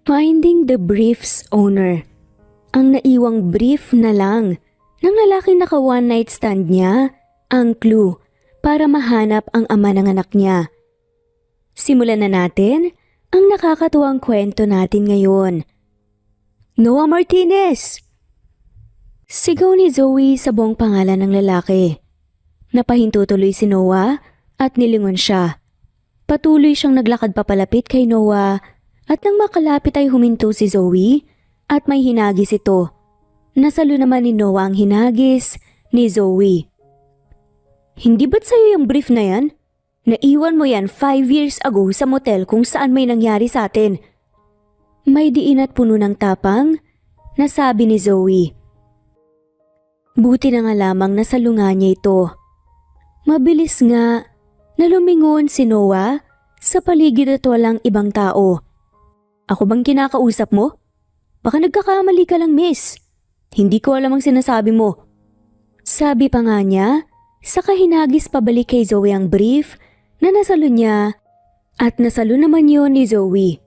Finding the brief's owner. Ang naiwang brief na lang ng lalaking naka one night stand niya ang clue para mahanap ang ama ng anak niya. Simulan na natin ang nakakatuwang kwento natin ngayon. Noah Martinez! Sigaw ni Zoe sa buong pangalan ng lalaki. Napahinto tuloy si Noah at nilingon siya. Patuloy siyang naglakad papalapit kay Noah at nang makalapit ay huminto si Zoe at may hinagis ito. Nasalo naman ni Noah ang hinagis ni Zoe. Hindi ba't sa'yo yung brief na yan? Naiwan mo yan 5 years ago sa motel kung saan may nangyari sa atin. May diin at puno ng tapang na sabi ni Zoe. Buti na nga lamang nasalunga niya ito. Mabilis nga na lumingon si Noah sa paligid at walang ibang tao. Ako bang kinakausap mo? Baka nagkakamali ka lang, miss. Hindi ko alam ang sinasabi mo. Sabi pa nga niya, saka hinagis pabalik kay Zoe ang brief na nasalo niya at nasalo naman yon ni Zoe.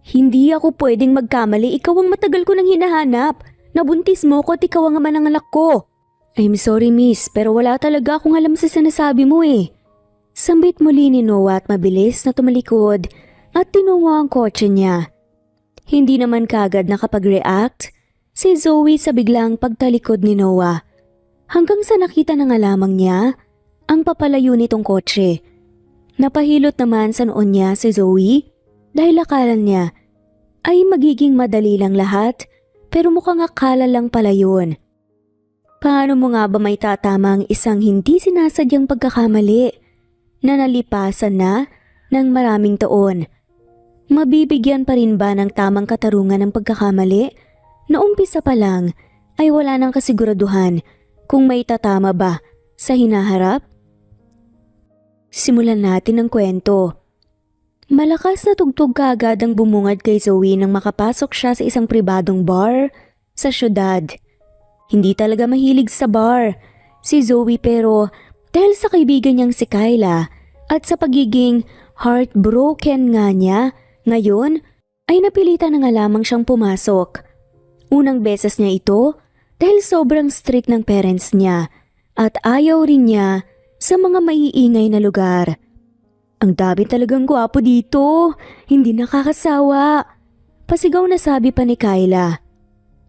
Hindi ako pwedeng magkamali, ikaw ang matagal ko nang hinahanap. Nabuntis mo ko at ikaw ang ama ng anak ko. I'm sorry miss, pero wala talaga akong alam sa sinasabi mo eh. Sambit muli ni Noah at mabilis na tumalikod at tinungo ang kotse niya. Hindi naman kagad nakapag-react si Zoe sa biglang pagtalikod ni Noah. Hanggang sa nakita na nga lamang niya ang papalayo nitong kotse. Napahilot naman sa noon niya si Zoe dahil akala niya ay magiging madali lang lahat pero mukhang akala lang pala yun. Paano mo nga ba may tatama ang isang hindi sinasadyang pagkakamali na nalipasan na ng maraming taon? Mabibigyan pa rin ba ng tamang katarungan ng pagkakamali na umpisa pa lang ay wala nang kasiguraduhan kung may tatama ba sa hinaharap? Simulan natin ang kwento. Malakas na tugtog kaagad ang bumungad kay Zoe nang makapasok siya sa isang pribadong bar sa syudad. Hindi talaga mahilig sa bar si Zoe pero dahil sa kaibigan niyang si Kyla at sa pagiging heartbroken nga niya, ngayon ay napilitan na nga lamang siyang pumasok. Unang beses niya ito dahil sobrang strict ng parents niya at ayaw rin niya sa mga maiingay na lugar. Ang dami talagang gwapo dito, hindi nakakasawa. Pasigaw na sabi pa ni Kyla.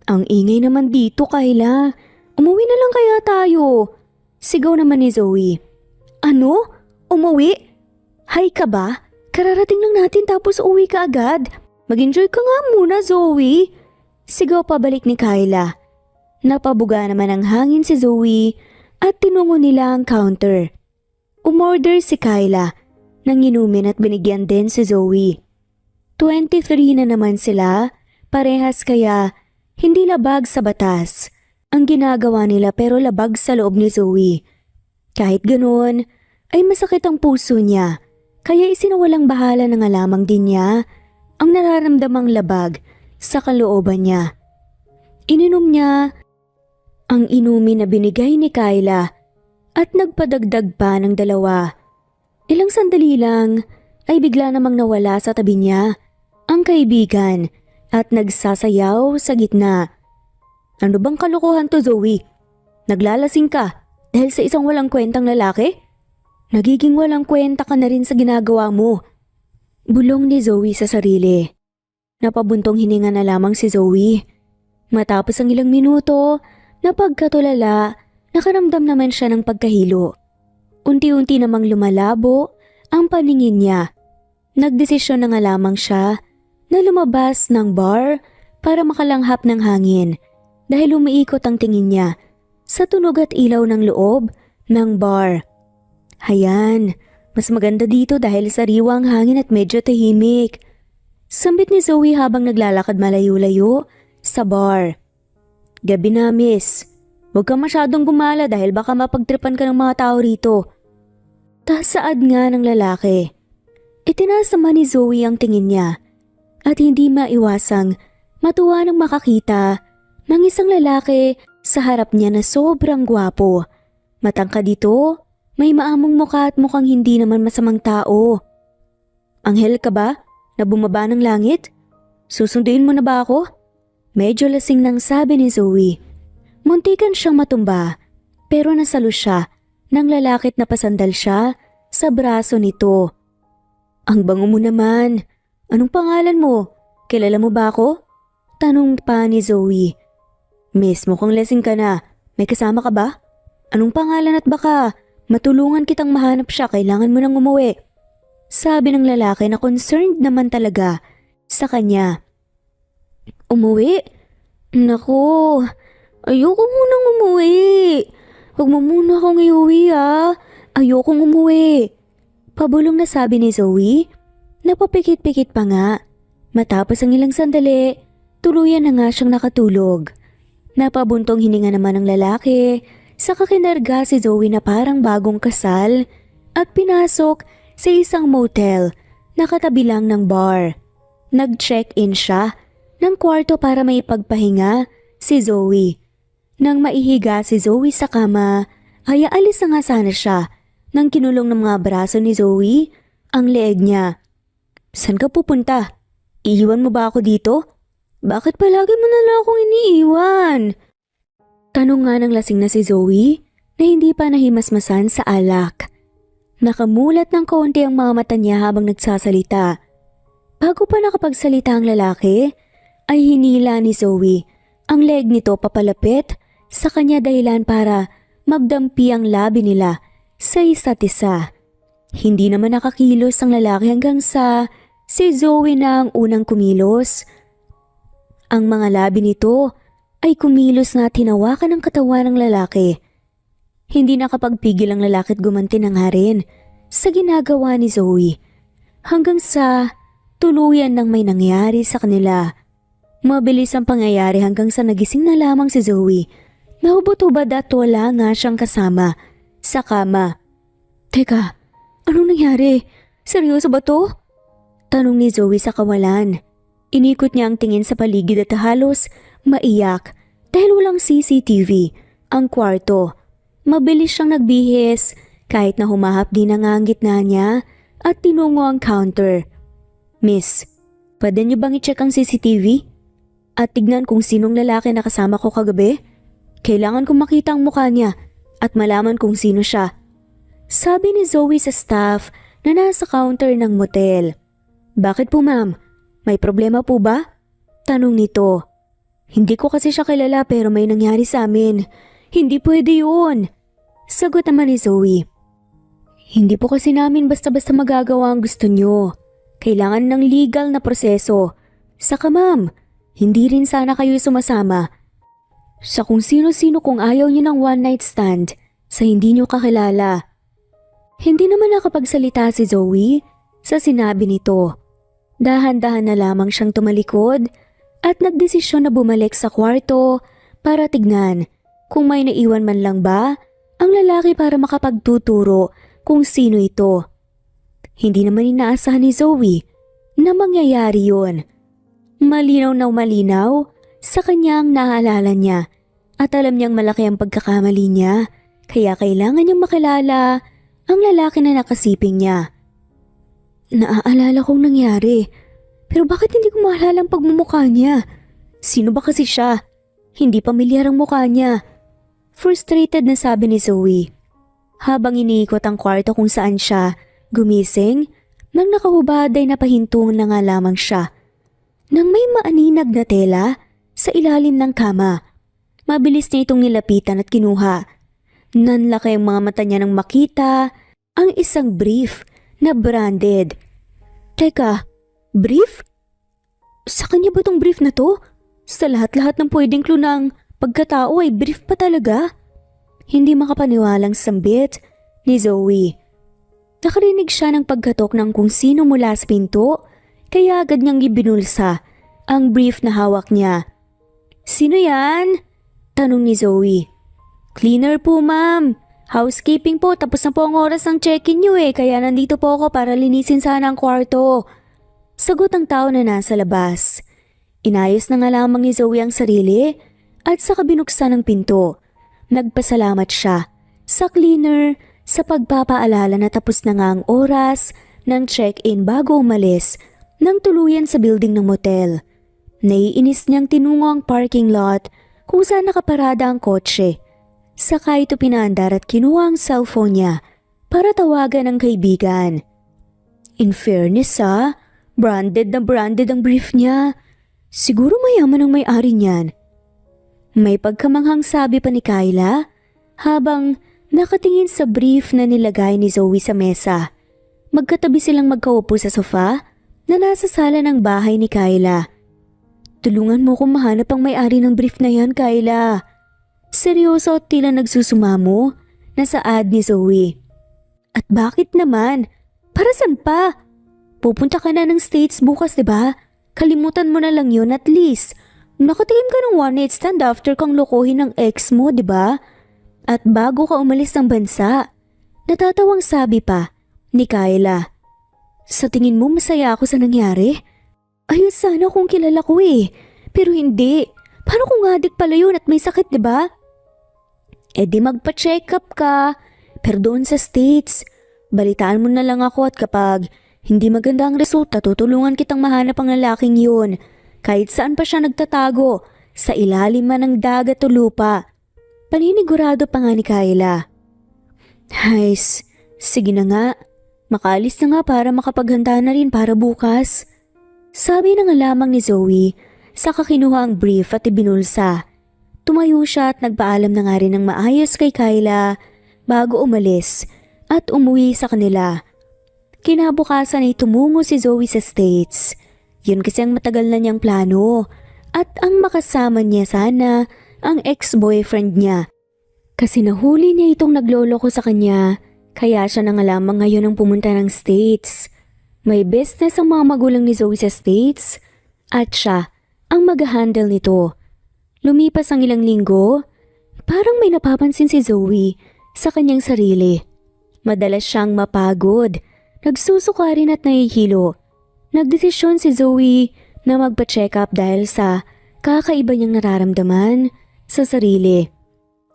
Ang ingay naman dito, Kyla. Umuwi na lang kaya tayo. Sigaw naman ni Zoe. Ano? Umuwi? Hay ka ba? Kararating lang natin tapos uwi ka agad. Mag-enjoy ka nga muna, Zoe. Sigaw pabalik ni Kyla. Napabuga naman ang hangin si Zoe at tinungo nila ang counter. Umorder si Kyla nang inumin at binigyan din si Zoe. 23 na naman sila, parehas kaya hindi labag sa batas ang ginagawa nila pero labag sa loob ni Zoe. Kahit ganoon ay masakit ang puso niya. Kaya isinawalang bahala na nga lamang din niya ang nararamdamang labag sa kalooban niya. Ininom niya ang inumin na binigay ni Kyla at nagpadagdag pa ng 2. Ilang sandali lang ay bigla namang nawala sa tabi niya ang kaibigan at nagsasayaw sa gitna. Ano bang kalokohan to, Zoe? Naglalasing ka dahil sa isang walang kwentang lalaki? Nagiging walang kwenta ka na rin sa ginagawa mo. Bulong ni Zoe sa sarili. Napabuntong hininga na lamang si Zoe. Matapos ang ilang minuto, napagkatulala, nakaramdam naman siya ng pagkahilo. Unti-unti namang lumalabo ang paningin niya. Nagdesisyon na nga lamang siya na lumabas ng bar para makalanghap ng hangin dahil umiikot ang tingin niya sa tunog at ilaw ng loob ng bar. Hayan, mas maganda dito dahil sariwa ang hangin at medyo tahimik. Sambit ni Zoe habang naglalakad malayo-layo sa bar. Gabi na, miss. Huwag ka masyadong gumala dahil baka mapagtripan ka ng mga tao rito. Tasaad nga ng lalaki. Itinaas naman ni Zoe ang tingin niya at hindi maiwasang matuwa nang makakita ng isang lalaki sa harap niya na sobrang gwapo. Matangkad dito, may maamong mukha at mukhang hindi naman masamang tao. Anghel ka ba na bumaba ng langit? Susunduin mo na ba ako? Medyo lasing nang sabi ni Zoe. Muntikan siyang matumba pero nasalo siya nang lalakit na pasandal siya sa braso nito. Ang bango mo naman. Anong pangalan mo? Kilala mo ba ako? Tanong pa ni Zoe. Miss, mukhang lasing ka na. May kasama ka ba? Anong pangalan at baka matulungan kitang mahanap siya, kailangan mo nang umuwi. Sabi ng lalaki na concerned naman talaga sa kanya. Umuwi? Naku, ayoko munang umuwi. Huwag mo muna akong iuwi Ayokong umuwi. Pabulong na sabi ni Zoe. Napapikit-pikit pa nga. Matapos ang ilang sandali, tuluyan na nga siyang nakatulog. Napabuntong hininga naman ng lalaki. Saka kinarga si Zoe na parang bagong kasal at pinasok sa isang motel na katabi lang ng bar. Nag-check-in siya ng kwarto para may pagpahinga si Zoe. Nang maihiga si Zoe sa kama, ay aalis na nga sana siya nang kinulong ng mga braso ni Zoe ang leeg niya. Saan ka pupunta? Iiwan mo ba ako dito? Bakit palagi mo na lang akong iniiwan? Tanong nga ng lasing na si Zoe na hindi pa nahimasmasan sa alak. Nakamulat ng kaunti ang mga mata niya habang nagsasalita. Bago pa nakapagsalita ang lalaki, ay hinila ni Zoe ang leg nito papalapit sa kanya dahilan para magdampi ang labi nila sa isa't isa. Hindi naman nakakilos ang lalaki hanggang sa si Zoe na ang unang kumilos. Ang mga labi nito ay kumilos na tinawakan ng katawan ng lalaki. Hindi nakapagpigil ang lalaki at gumanti na nga rin sa ginagawa ni Zoe hanggang sa tuluyan nang may nangyari sa kanila. Mabilis ang pangyayari hanggang sa nagising na lamang si Zoe. Nahubot-hubad at wala nga siyang kasama sa kama. Teka, anong nangyari? Seryoso ba to? Tanong ni Zoe sa kawalan. Inikot niya ang tingin sa paligid at halos maiyak dahil walang CCTV ang kwarto. Mabilis siyang nagbihis kahit na humahapdi na nga ang gitna niya at tinungo ang counter. Miss, pwede niyo bang i-check ang CCTV? At tignan kung sinong lalaki na kasama ko kagabi? Kailangan kong makita ang mukha niya at malaman kung sino siya. Sabi ni Zoe sa staff na nasa counter ng motel. Bakit po ma'am? May problema po ba? Tanong nito. Hindi ko kasi siya kilala pero may nangyari sa amin. Hindi pwede yun. Sagot naman ni Zoe. Hindi po kasi namin basta-basta magagawa ang gusto nyo. Kailangan ng legal na proseso. Saka ma'am, hindi rin sana kayo sumasama sa kung sino-sino kung ayaw nyo ng one night stand sa hindi nyo kakilala. Hindi naman nakapagsalita si Zoe sa sinabi nito. Dahan-dahan na lamang siyang tumalikod at nagdesisyon na bumalik sa kwarto para tignan kung may naiwan man lang ba ang lalaki para makapagtuturo kung sino ito. Hindi naman inaasahan ni Zoe na mangyayari yun. Malinaw na malinaw sa kanyang naalala niya at alam niyang malaki ang pagkakamali niya kaya kailangan niyang makilala ang lalaki na nakasiping niya. Naaalala kong nangyari pero bakit hindi ko maalala ang pagmumukha niya? Sino ba kasi siya? Hindi pamilyar ang mukha niya. Frustrated na sabi ni Zoe. Habang iniikot ang kwarto kung saan siya gumising, nang nakahubad ay napahintungan na nga lamang siya. Nang may maaninag na tela sa ilalim ng kama, mabilis niya itong nilapitan at kinuha. Nanlaki ang mga mata niya nang makita ang isang brief na branded. Teka, brief? Sa kanya ba tong brief na to? Sa lahat-lahat ng pwedeng clue ng pagkatao ay brief pa talaga? Hindi makapaniwalang sambit ni Zoe. Nakarinig siya ng pagkatok ng kung sino mula sa pinto, kaya agad niyang ibinulsa ang brief na hawak niya. Sino yan? Tanong ni Zoe. Cleaner po ma'am. Housekeeping po, tapos na po ang oras ng check-in niyo kaya nandito po ako para linisin sana ang kwarto. Sagot ang tao na nasa labas. Inayos na nga lamang ni Zoe ang sarili at saka binuksan ang pinto. Nagpasalamat siya sa cleaner sa pagpapaalala na tapos na nga ang oras ng check-in bago umalis nang tuluyan sa building ng motel. Naiinis niyang tinungo ang parking lot kung saan nakaparada ang kotse. Saka ito pinaandar at kinuha ang cellphone niya para tawagan ang kaibigan. In fairness branded na branded ang brief niya. Siguro mayaman ang may-ari niyan. May pagkamanghang sabi pa ni Kyla habang nakatingin sa brief na nilagay ni Zoe sa mesa. Magkatabi silang magkaupo sa sofa na nasa sala ng bahay ni Kyla. Tulungan mo kong mahanap ang may-ari ng brief na yan, Kyla. Seryoso at tila nagsusumamo na saad ni Zoe. At bakit naman? Para saan pa? Pupunta ka na ng States bukas, diba? Kalimutan mo na lang yun at least. Nakatingin ka ng one night stand after kang lokohin ng ex mo, diba? At bago ka umalis ng bansa. Natatawang sabi pa ni Kyla. Sa tingin mo masaya ako sa nangyari? Ayos sana kung kilala ko Pero hindi. Paano kung adik pala yun at may sakit, diba? Eh di magpa-check up ka. Pero doon sa States, balitaan mo na lang ako at kapag hindi maganda ang resulta, tutulungan kitang mahanap ang lalaking yun. Kahit saan pa siya nagtatago, sa ilalim man ng dagat o lupa. Paninigurado pa nga ni Kyla. Hays, sige na nga. Makaalis na nga para makapaghanda na rin para bukas. Sabi na nga lamang ni Zoe, saka kinuha ang brief at ibinulsa. Tumayo siya at nagpaalam na nga rin ng maayos kay Kyla bago umalis at umuwi sa kanila. Kinabukasan ay tumungo si Zoe sa States. Yun kasi ang matagal na niyang plano at ang makasama niya sana ang ex-boyfriend niya. Kasi nahuli niya itong nagloloko sa kanya. Kaya siya na nga lamang ngayon ang pumunta ng States. May business ang mga magulang ni Zoe sa States at siya ang mag-handle nito. Lumipas ang ilang linggo, parang may napapansin si Zoe sa kanyang sarili. Madalas siyang mapagod, nagsusuka rin at nahihilo. Nagdesisyon si Zoe na magpa-check up dahil sa kakaiba niyang nararamdaman sa sarili.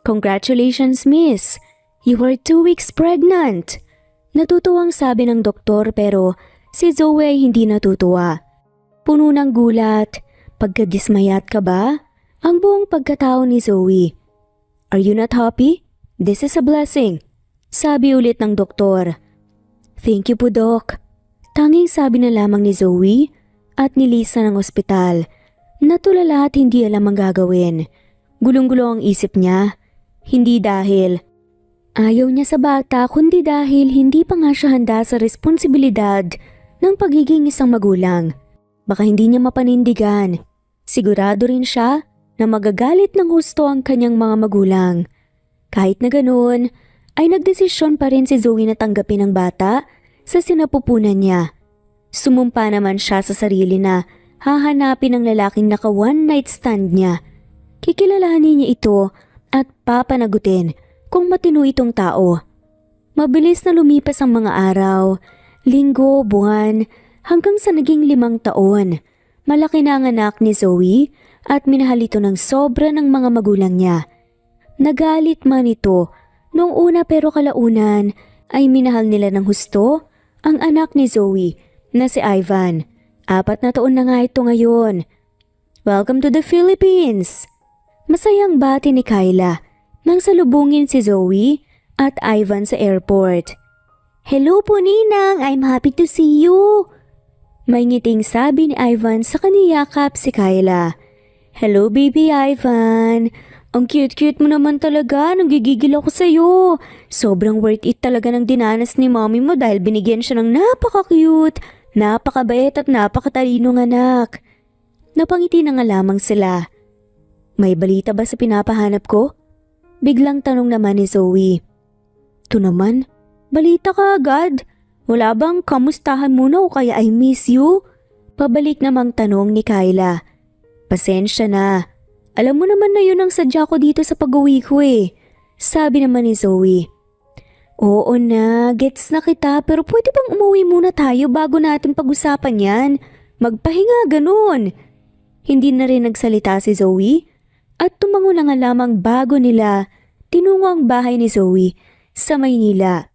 Congratulations, miss! You are 2 weeks pregnant! Natutuwang sabi ng doktor pero si Zoe ay hindi natutuwa. Puno ng gulat, pagkadismayat ka ba? Ang buong pagkatao ni Zoe. Are you not happy? This is a blessing. Sabi ulit ng doktor. Thank you po, Doc. Tanging sabi na lamang ni Zoe at nilisa ng ospital. Natulala at hindi alam ang gagawin. Gulong-gulo ang isip niya. Hindi dahil ayaw niya sa bata kundi dahil hindi pa nga siya handa sa responsibilidad ng pagiging isang magulang. Baka hindi niya mapanindigan. Sigurado rin siya na magagalit ng husto ang kanyang mga magulang. Kahit na ganoon, ay nagdesisyon pa rin si Zoe na tanggapin ang bata sa sinapupunan niya. Sumumpa naman siya sa sarili na hahanapin ang lalaking naka one night stand niya. Kikilalanin niya ito at papanagutin kung matino itong tao. Mabilis na lumipas ang mga araw, linggo, buwan, hanggang sa naging 5 taon. Malaki na ang anak ni Zoe at minahal ito ng sobra ng mga magulang niya. Nagalit man ito noong una pero kalaunan ay minahal nila ng husto ang anak ni Zoe na si Ivan. 4 na taon na nga ito ngayon. Welcome to the Philippines! Masayang bati ni Kyla nang salubungin si Zoe at Ivan sa airport. Hello po Ninang, I'm happy to see you. May ngiting sabi ni Ivan sa kaniyakap si Kyla. Hello baby Ivan, ang cute-cute mo naman talaga, nanggigigil ako sa'yo. Sobrang worth it talaga ng dinanas ni mommy mo dahil binigyan siya ng napaka-cute, napakabait at napakatalinong anak. Napangiti na nga lamang sila. May balita ba sa pinapahanap ko? Biglang tanong naman ni Zoe. Ito naman, balita ka agad. Wala bang kamustahan muna o kaya I miss you? Pabalik namang tanong ni Kyla. Pasensya na. Alam mo naman na yun ang sadya ko dito sa pag-uwi ko Sabi naman ni Zoe. Oo na, gets na kita pero pwede bang umuwi muna tayo bago natin pag-usapan yan? Magpahinga, ganun. Hindi na rin nagsalita si Zoe at tumango na nga lamang bago nila tinungo ang bahay ni Zoe sa Maynila.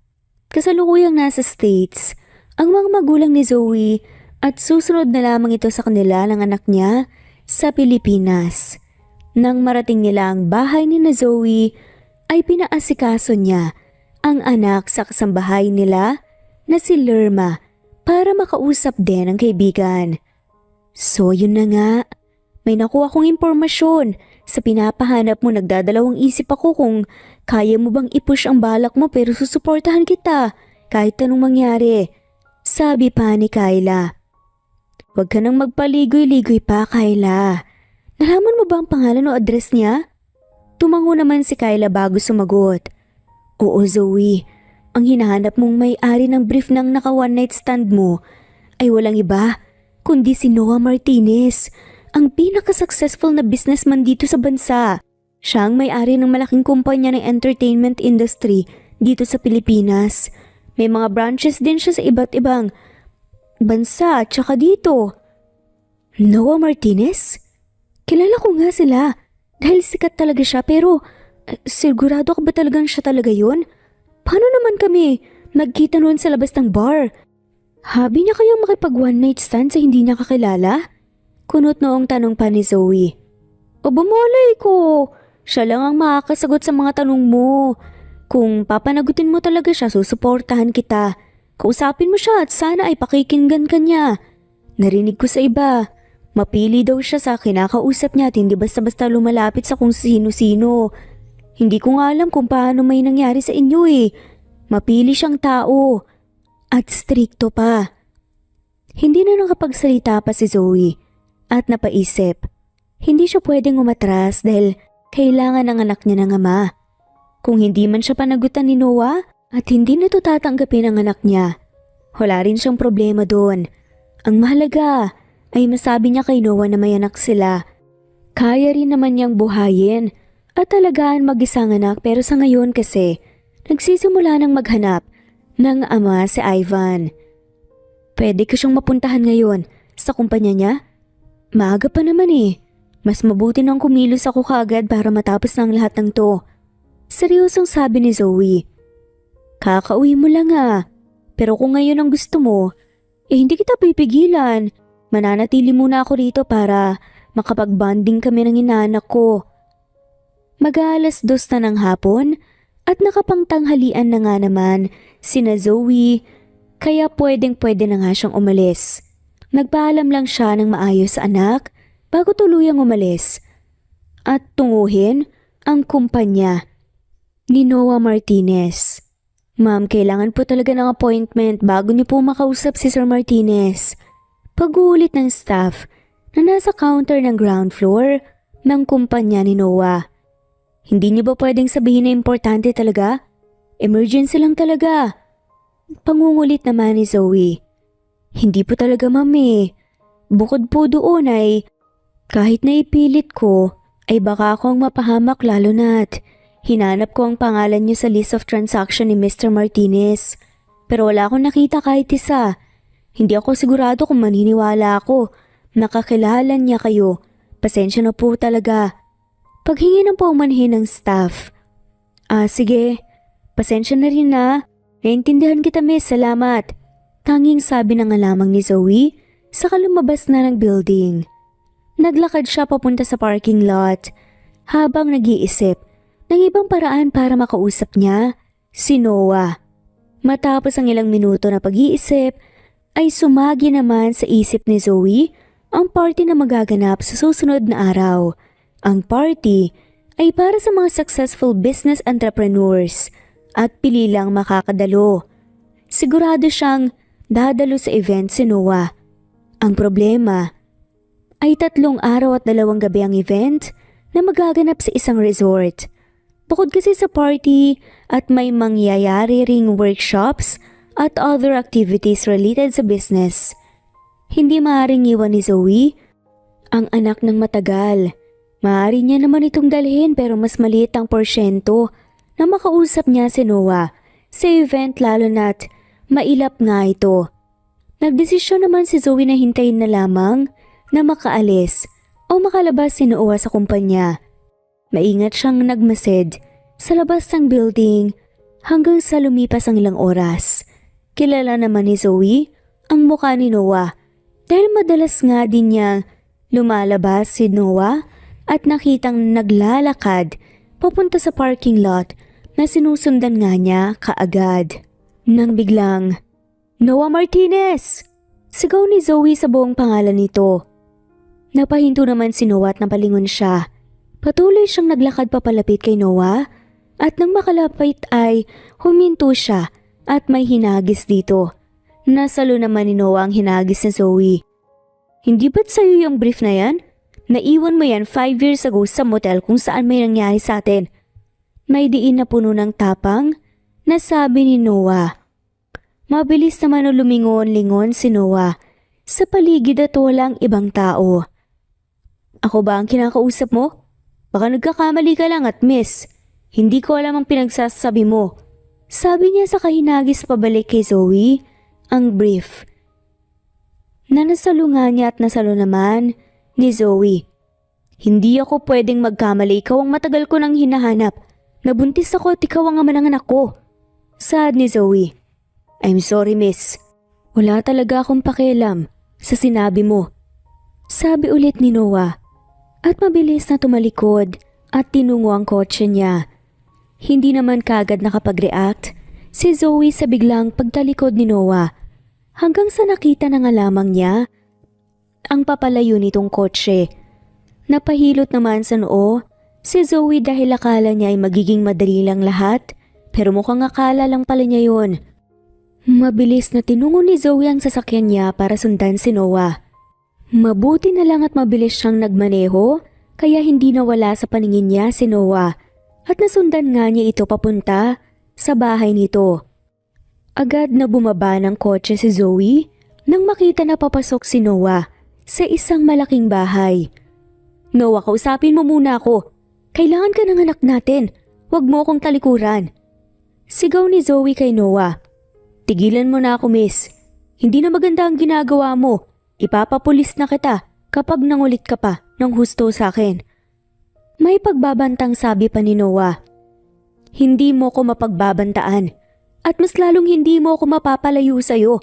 Kasalukuyang nasa States ang mga magulang ni Zoe at susunod na lamang ito sa kanila ng anak niya sa Pilipinas. Nang marating nila ang bahay ni na Zoe, ay pinaasikaso niya ang anak sa kasambahay nila na si Lerma para makausap din ang kaibigan. So yun na nga, may nakuha kong impormasyon. Sa pinapahanap mo nagdadalawang isip ako kung kaya mo bang i-push ang balak mo pero susuportahan kita kahit anong mangyari. Sabi pa ni Kyla. Huwag ka nang magpaligoy-ligoy pa, Kyla. Nalaman mo ba ang pangalan o address niya? Tumango naman si Kyla bago sumagot. Oo, Zoe. Ang hinahanap mong may-ari ng brief ng naka one night stand mo ay walang iba kundi si Noah Martinez, ang pinaka-successful na businessman dito sa bansa. Siya ang may-ari ng malaking kumpanya ng entertainment industry dito sa Pilipinas. May mga branches din siya sa iba't ibang bansa at saka dito. Noah Martinez? Kilala ko nga sila dahil sikat talaga siya pero sigurado ka ba talagang siya talaga yun? Paano naman kami nagkita noon sa labas ng bar? Habi niya kayang makipag one night stand sa hindi niya kakilala? Kunot noong tanong pa ni Zoe. O bumalay ko, siya lang ang makakasagot sa mga tanong mo. Kung papanagutin mo talaga siya, susuportahan kita. Kausapin mo siya at sana ay pakikinggan ka niya. Narinig ko sa iba. Mapili daw siya sa kinakausap niya at hindi basta-basta lumalapit sa kung sino-sino. Hindi ko nga alam kung paano may nangyari sa inyo eh. Mapili siyang tao. At strikto pa. Hindi na nakapagsalita pa si Zoe at napaisip. Hindi siya pwedeng umatras dahil kailangan ng anak niya ng ama. Kung hindi man siya panagutan ni Noah at hindi na ito tatanggapin ng anak niya, wala rin siyang problema doon. Ang mahalaga ay masabi niya kay Noah na may anak sila. Kaya rin naman niyang buhayin at talagaan mag-isang anak pero sa ngayon kasi nagsisimula ng maghanap ng ama si Ivan. Pwede ko siyang mapuntahan ngayon sa kumpanya niya? Maaga pa naman eh. Mas mabuti nang kumilos ako kaagad para matapos ng lahat ng to. Seryosong sabi ni Zoe. Kakauwi mo lang ah. Pero kung ngayon ang gusto mo, hindi kita pipigilan. Mananatili muna ako rito para makapag-bonding kami ng inaanak ko. Mag-aalas 2 na ng hapon at nakapangtanghalian na nga naman sina Zoe, kaya pwedeng-pwede na nga siyang umalis. Nagpaalam lang siya ng maayos sa anak bago tuluyang umalis at tunguhin ang kumpanya ni Noah Martinez. Ma'am, kailangan po talaga ng appointment bago niyo po makausap si Sir Martinez. Pag-uulit ng staff na nasa counter ng ground floor ng kumpanya ni Noah. Hindi niyo ba pwedeng sabihin na importante talaga? Emergency lang talaga. Pangungulit naman ni Zoe. Hindi po talaga mami. Bukod po doon ay kahit na ipilit ko ay baka ako ang mapahamak lalo na't hinanap ko ang pangalan niyo sa list of transaction ni Mr. Martinez. Pero wala akong nakita kahit isa. Hindi ako sigurado kung maniniwala ako. Nakakilala niya kayo. Pasensya na po talaga. Paghingi ng paumanhin ng staff. Sige. Pasensya na rin na. Naintindihan kita miss, salamat. Tanging sabi na nga lamang ni Zoe, saka lumabas na ng building. Naglakad siya papunta sa parking lot habang nag-iisip ng ibang paraan para makausap niya si Noah. Matapos ang ilang minuto na pag-iisip, ay sumagi naman sa isip ni Zoe ang party na magaganap sa susunod na araw. Ang party ay para sa mga successful business entrepreneurs at pili lang makakadalo. Sigurado siyang dadalo sa event si Noah. Ang problema ay 3 araw at 2 gabi ang event na magaganap sa isang resort. Bukod kasi sa party at may mangyayari ring workshops at other activities related sa business. Hindi maaaring iwan ni Zoe ang anak ng matagal. Maaari niya naman itong dalhin pero mas maliit ang porsyento na makausap niya si Noah sa event lalo na't mailap nga ito. Nagdesisyon naman si Zoe na hintayin na lamang na makaalis o makalabas si Noah sa kumpanya. Maingat siyang nagmasid sa labas ng building hanggang sa lumipas ang ilang oras. Kilala naman ni Zoe ang mukha ni Noah dahil madalas nga din niya Lumalabas si Noah at nakitang naglalakad papunta sa parking lot na sinusundan nga niya kaagad. Nang biglang, "Noah Martinez!" Sigaw ni Zoe sa buong pangalan nito. Napahinto naman si Noah at napalingon siya. Patuloy siyang naglakad papalapit kay Noah at nang makalapit ay huminto siya at may hinagis dito. Nasalo naman ni Noah ang hinagis ni Zoe. "Hindi ba't sa'yo yung brief na yan? Naiwan mo yan 5 years ago sa motel kung saan may nangyari sa atin." May diin na puno ng tapang na sabi ni Noah. Mabilis naman lumingon-lingon si Noah sa paligid at walang ibang tao. "Ako ba ang kinakausap mo? Baka nagkakamali ka lang at miss. Hindi ko alam ang pinagsasabi mo." Sabi niya sa kahinagis pabalik kay Zoe ang brief. Nasalo nga niya at nasalo naman ni Zoe. "Hindi ako pwedeng magkamali, ikaw ang matagal ko nang hinahanap. Nabuntis ako at ikaw ang ama ng anak ko." Sad ni Zoe. "I'm sorry miss. Wala talaga akong pakialam sa sinabi mo." Sabi ulit ni Noah at mabilis na tumalikod at tinungo ang kotse niya. Hindi naman kaagad nakapag-react si Zoe sa biglang pagtalikod ni Noah hanggang sa nakita na nga lamang niya ang papalayo nitong kotse. Napahilot naman sa noo si Zoe dahil akala niya ay magiging madali lang lahat, pero mukhang akala lang pala niya yun. Mabilis na tinungo ni Zoe ang sasakyan niya para sundan si Noah. Mabuti na lang at mabilis siyang nagmaneho kaya hindi nawala sa paningin niya si Noah at nasundan nga niya ito papunta sa bahay nito. Agad na bumaba ng kotse si Zoe nang makita na papasok si Noah sa isang malaking bahay. "Noah, kausapin mo muna ako. Kailangan ka ng anak natin. Huwag mo akong talikuran." Sigaw ni Zoe kay Noah. "Tigilan mo na ako miss. Hindi na maganda ang ginagawa mo. Ipapapulis na kita kapag nangulit ka pa ng husto sa akin." May pagbabantang sabi pa ni Noah. "Hindi mo ko mapagbabantaan at mas lalong hindi mo ako mapapalayo sa'yo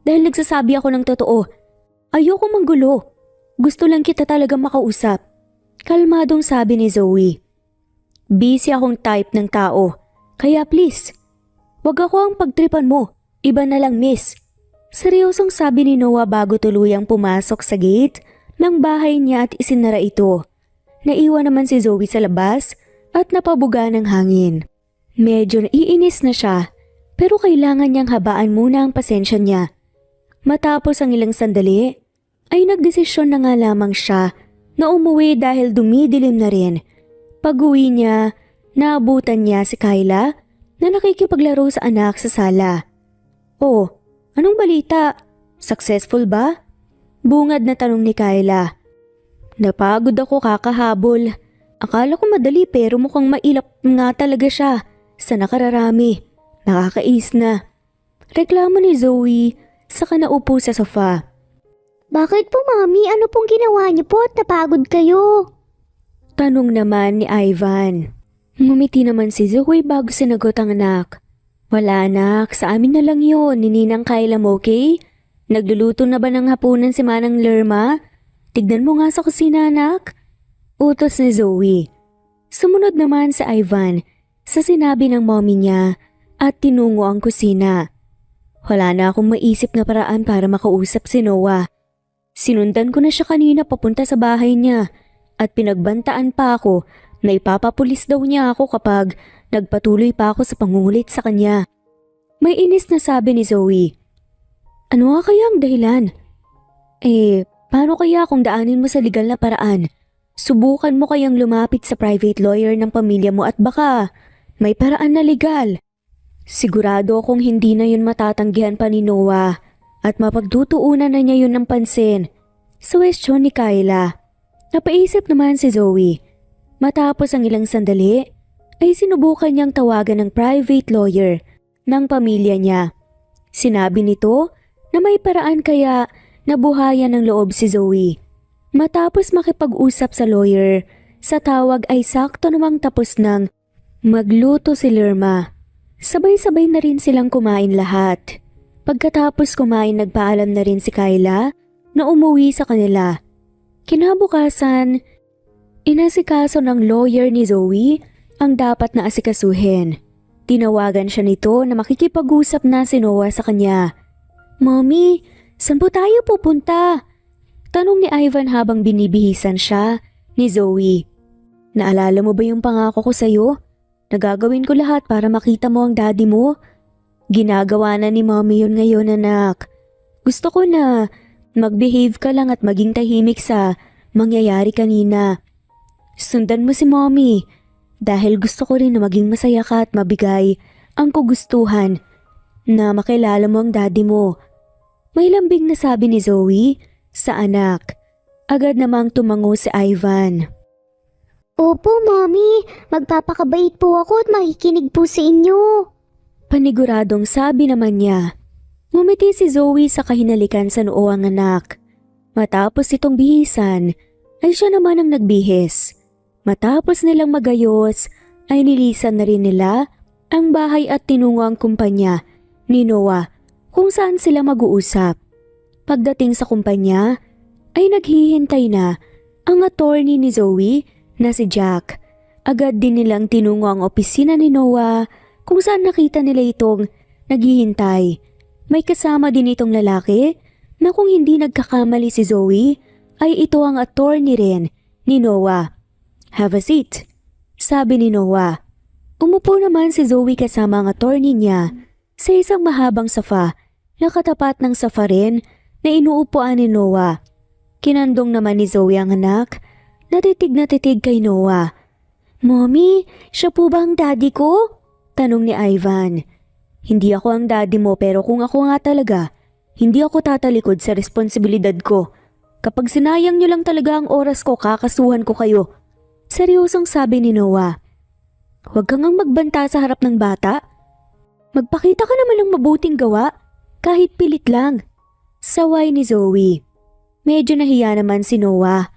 dahil nagsasabi ako ng totoo. Ayoko manggulo. Gusto lang kita talaga makausap." Kalmadong sabi ni Zoe. "Busy akong type ng tao, kaya please, wag ako ang pagtripan mo. Iba na lang miss." Seryosong sabi ni Noah bago tuluyang pumasok sa gate ng bahay niya at isinara ito. Naiwan naman si Zoe sa labas at napabuga ng hangin. Medyo naiinis na siya pero kailangan niyang habaan muna ang pasensya niya. Matapos ang ilang sandali ay nagdesisyon na nga lamang siya na umuwi dahil dumidilim na rin. Pag-uwi niya, naabutan niya si Kyla na nakikipaglaro sa anak sa sala. "Oh, anong balita? Successful ba?" Bungad na tanong ni Kyla. "Napagod ako kakahabol. Akala ko madali pero mukhang mailap nga talaga siya sa nakararami. Nakakais na." Reklamo ni Zoe saka naupo sa sofa. "Bakit po mami? Ano pong ginawa niyo po at napagod kayo?" Tanong naman ni Ivan. Ngumiti naman si Zoe bago sinagot ang anak. "Wala anak, sa amin na lang yun, ni Ninang Kyla mo, okay? Nagluluto na ba ng hapunan si Manang Lerma? Tignan mo nga sa kusina anak." Utos ni Zoe. Sumunod naman si Ivan sa sinabi ng mommy niya at tinungo ang kusina. Wala na akong maisip na paraan para makausap si Noah. Sinundan ko na siya kanina papunta sa bahay niya at pinagbantaan pa ako na ipapapulis daw niya ako kapag nagpatuloy pa ako sa pangungulit sa kanya. May inis na sabi ni Zoe. "Ano nga kaya ang dahilan?" Paano kaya kung daanin mo sa legal na paraan? Subukan mo kayang lumapit sa private lawyer ng pamilya mo at baka may paraan na legal. Sigurado akong hindi na yun matatanggihan pa ni Noah at mapagtutuunan na niya yun ng pansin. Suwestyon ni Kyla. Napaisip naman si Zoe. Matapos ang ilang sandali, ay sinubukan niyang tawagan ng private lawyer ng pamilya niya. Sinabi nito na may paraan kaya nabuhayan ng loob si Zoe. Matapos makipag-usap sa lawyer, sa tawag ay sakto namang tapos ng magluto si Lerma. Sabay-sabay na rin silang kumain lahat. Pagkatapos kumain nagpaalam na rin si Kyla na umuwi sa kanila. Kinabukasan, inasikaso ng lawyer ni Zoe ang dapat na asikasuhin. Tinawagan siya nito na makikipag-usap na si Noah sa kanya. "Mommy, saan po tayo pupunta?" Tanong ni Ivan habang binibihisan siya ni Zoe. "Naalala mo ba yung pangako ko sa'yo? Nagagawin ko lahat para makita mo ang daddy mo." "Ginagawa na ni mommy yun ngayon, anak. Gusto ko na mag-behave ka lang at maging tahimik sa mangyayari kanina. Sundan mo si mommy dahil gusto ko rin na maging masaya ka at mabigay ang kugustuhan na makilala mo ang daddy mo." May lambing na sabi ni Zoe sa anak. Agad namang tumango si Ivan. Opo, Mommy. Magpapakabait po ako at makikinig po sa inyo. Paniguradong sabi naman niya. Ngumiti si Zoe sa kahinalikan sa noo ang anak. Matapos itong bihisan, ay siya naman ang nagbihis. Matapos nilang magayos, ay nilisan na rin nila ang bahay at tinungo ang kumpanya ni Noah kung saan sila mag-uusap. Pagdating sa kumpanya, ay naghihintay na ang attorney ni Zoe na si Jack. Agad din nilang tinungo ang opisina ni Noah kung saan nakita nila itong naghihintay. May kasama din itong lalaki na kung hindi nagkakamali si Zoe ay ito ang attorney rin ni Noah. "Have a seat," sabi ni Noah. Umupo naman si Zoe kasama ang attorney niya sa isang mahabang sofa na katapat ng sofa rin na inuupuan ni Noah. Kinandong naman ni Zoe ang anak na titig kay Noah. "Mommy, siya po ba ang daddy ko?" Tanong ni Ivan. "Hindi ako ang daddy mo pero kung ako nga talaga, hindi ako tatalikod sa responsibilidad ko. Kapag sinayang niyo lang talaga ang oras ko, kakasuhan ko kayo." Seryosong sabi ni Noah. "Huwag kang magbanta sa harap ng bata. Magpakita ka naman ng mabuting gawa, kahit pilit lang." Saway ni Zoe. Medyo nahiya naman si Noah.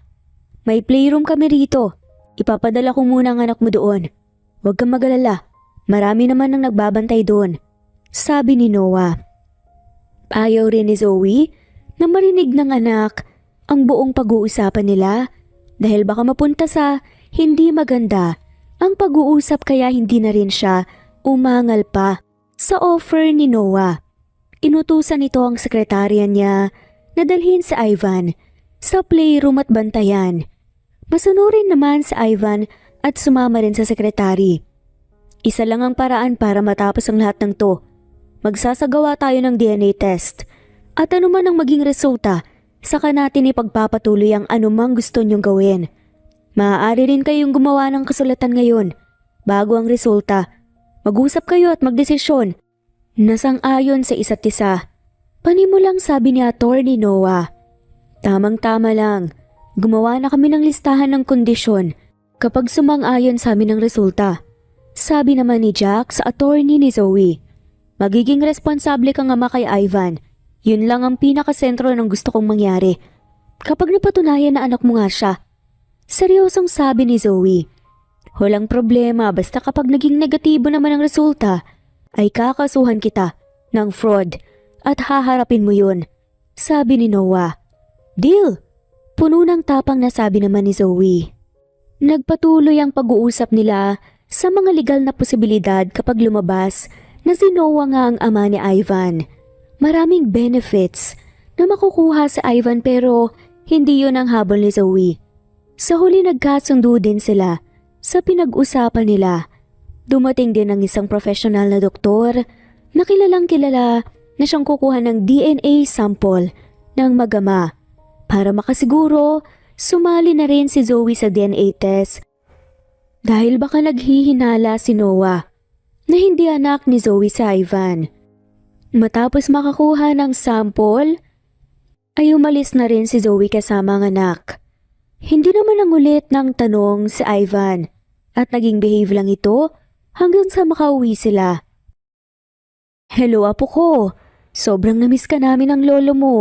"May playroom kami rito. Ipapadala ko muna ang anak mo doon. Huwag kang mag-alala. Marami naman ang nagbabantay doon," sabi ni Noah. Ayaw rin ni Zoe na marinig ng anak ang buong pag-uusapan nila dahil baka mapunta sa hindi maganda ang pag-uusap kaya hindi na rin siya umangal pa sa offer ni Noah. Inutusan nito ang sekretarya niya na dalhin si Ivan sa playroom at bantayan. Masunurin naman si Ivan at sumama rin sa sekretary. "Isa lang ang paraan para matapos ang lahat ng to. Magsasagawa tayo ng DNA test. At anuman ang maging resulta, saka natin ipagpapatuloy ang anumang gusto niyong gawin. Maaari rin kayong gumawa ng kasulatan ngayon. Bago ang resulta, mag-usap kayo at magdesisyon. Nasang-ayon sa isa't isa." Panimulang sabi ni Attorney Noah. "Tamang-tama lang. Gumawa na kami ng listahan ng kondisyon kapag sumang-ayon sa amin ang resulta." Sabi naman ni Jack sa attorney ni Zoe. "Magiging responsable kang ama kay Ivan. Yun lang ang pinakasentro ng gusto kong mangyari. Kapag napatunayan na anak mo nga siya." Seryosong sabi ni Zoe. "Walang problema basta kapag naging negatibo naman ang resulta, ay kakasuhan kita ng fraud at haharapin mo yun," sabi ni Noah. "Deal!" Puno ng tapang na sabi naman ni Zoe. Nagpatuloy ang pag-uusap nila sa mga legal na posibilidad kapag lumabas na si Noah nga ang ama ni Ivan. Maraming benefits na makukuha sa Ivan pero hindi yun ang habol ni Zoe. Sa huli nagkasundo din sila sa pinag-usapan nila. Dumating din ang isang professional na doktor na kilalang kilala na siyang kukuha ng DNA sample ng mag-ama. Para makasiguro, sumali na rin si Zoe sa DNA test dahil baka naghihinala si Noah na hindi anak ni Zoe sa Ivan. Matapos makakuha ng sample, ay umalis na rin si Zoe kasama ang anak. Hindi naman nangulit ng tanong si Ivan at naging behave lang ito hanggang sa makauwi sila. "Hello apo ko, sobrang namiss ka namin ng lolo mo,"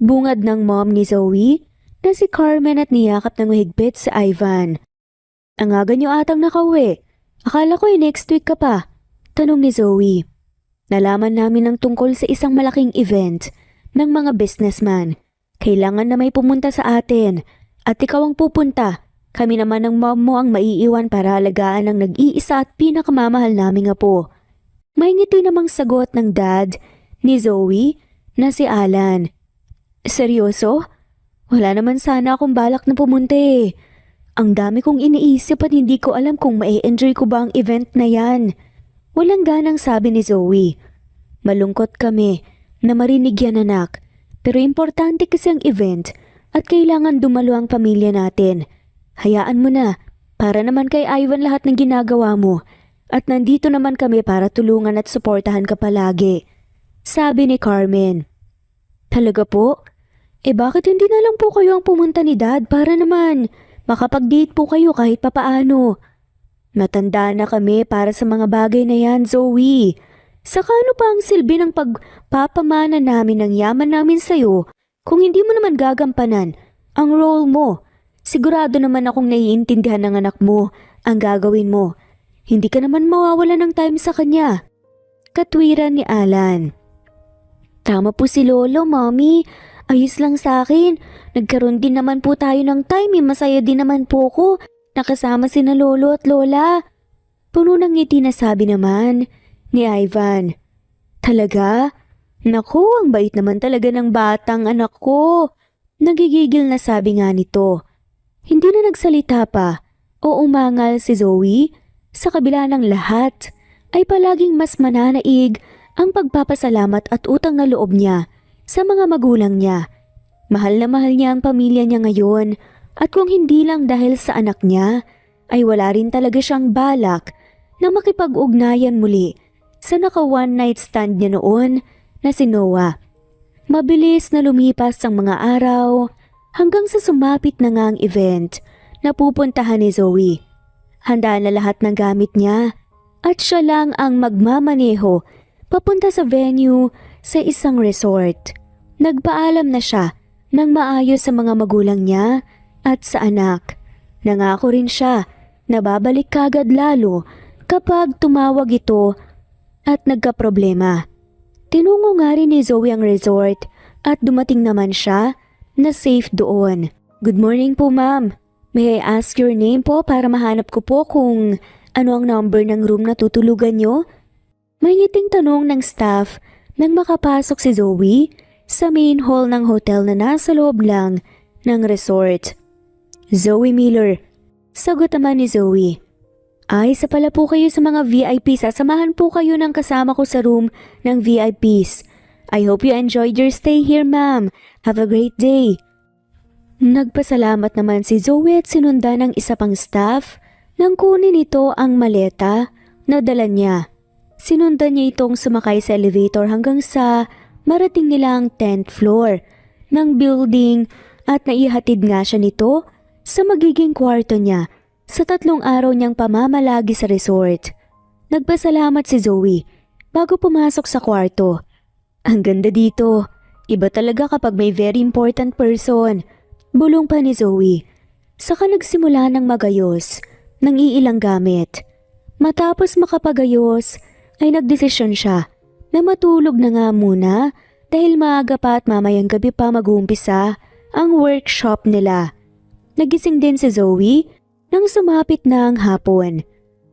bungad ng mom ni Zoe na si Carmen at niyakap ng mahigpit si Ivan. "Ang aga niyo atang nakauwi. Akala ko next week ka pa," tanong ni Zoe. "Nalaman namin ng tungkol sa isang malaking event ng mga businessman. Kailangan na may pumunta sa atin At ikaw ang pupunta. Kami naman ng mom mo ang maiiwan para alagaan ang nag-iisa at pinakamamahal naming apo. May ngiti namang sagot ng dad ni Zoe na si Alan. Seryoso? Wala naman sana akong balak na pumunta eh. Ang dami kong iniisip at hindi ko alam kung ma-enjoy ko ba ang event na yan. Walang ganang sabi ni Zoe. Malungkot kami na marinig yan anak. Pero importante kasi ang event at kailangan dumalo ang pamilya natin. Hayaan mo na, para naman kay Ivan lahat ng ginagawa mo. At nandito naman kami para tulungan at suportahan ka palagi. Sabi ni Carmen. Talaga po? Bakit hindi na lang po kayo ang pumunta ni Dad para naman makapag-date po kayo kahit papaano? Matanda na kami para sa mga bagay na yan, Zoe. Saka ano pa ang silbi ng pagpapamana namin ng yaman namin sa'yo kung hindi mo naman gagampanan ang role mo? Sigurado naman akong naiintindihan ng anak mo ang gagawin mo. Hindi ka naman mawawala ng time sa kanya. Katwiran ni Alan. Tama po si Lolo, Mommy. Ayos lang sa akin. Nagkaroon din naman po tayo ng time. Masaya din naman po ko. Nakasama sina Lolo at Lola. Puno ng ngiti na sabi naman ni Ivan. Talaga? Naku, ang bait naman talaga ng batang anak ko. Nagigigil na sabi nga nito. Hindi na nagsalita pa o umangal si Zoe. Sa kabila ng lahat ay palaging mas mananaig ang pagpapasalamat at utang na loob niya sa mga magulang niya. Mahal na mahal niya ang pamilya niya ngayon at kung hindi lang dahil sa anak niya ay wala rin talaga siyang balak na makipag-ugnayan muli sa naka one night stand niya noon na si Noah. Mabilis na lumipas ang mga araw hanggang sa sumapit na nga ang event na pupuntahan ni Zoe. Handa na lahat ng gamit niya at siya lang ang magmamaneho papunta sa venue sa isang resort. Nagpaalam na siya ng maayos sa mga magulang niya at sa anak. Nangako rin siya na babalik kagad lalo kapag tumawag ito at nagkaproblema. Tinungo nga rin ni Zoe ang resort at dumating naman siya na safe doon. Good morning po ma'am. May I ask your name po para mahanap ko po kung ano ang number ng room na tutulugan nyo? May ngiting tanong ng staff nang makapasok si Zoe sa main hall ng hotel na nasa loob lang ng resort. Zoe Miller. Sagot naman ni Zoe. Ay, isa pala po kayo sa mga VIP. Sasamahan po kayo ng kasama ko sa room ng VIPs. I hope you enjoyed your stay here, ma'am. Have a great day. Nagpasalamat naman si Zoe at sinundan ng isa pang staff nang kunin ito ang maleta na dala niya. Sinundan niya itong sumakay sa elevator hanggang sa marating nila ang 10th floor ng building at naihatid nga siya nito sa magiging kwarto niya sa 3 araw niyang pamamalagi sa resort. Nagpasalamat si Zoe bago pumasok sa kwarto. Ang ganda dito. Iba talaga kapag may very important person. Bulong pa ni Zoe. Saka nagsimula ng magayos ng iilang gamit. Matapos makapagayos ay nagdesisyon siya na matulog na nga muna dahil maaga pa at mamayang gabi pa mag-uumpisa ang workshop nila. Nagising din si Zoe nang sumapit na ang hapon.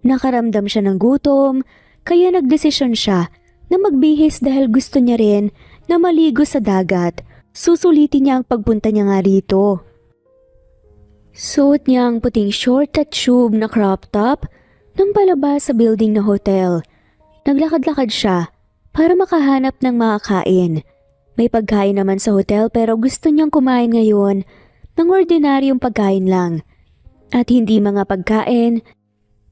Nakaramdam siya ng gutom kaya nagdesisyon siya na magbihis dahil gusto niya rin na maligo sa dagat. Susulitin niya ang pagpunta niya nga rito. Suot niya ang puting short at tube na crop top nang palabas sa building na hotel. Naglakad-lakad siya para makahanap ng makakain. May pagkain naman sa hotel pero gusto niyang kumain ngayon ng ordinaryong pagkain lang. At hindi mga pagkain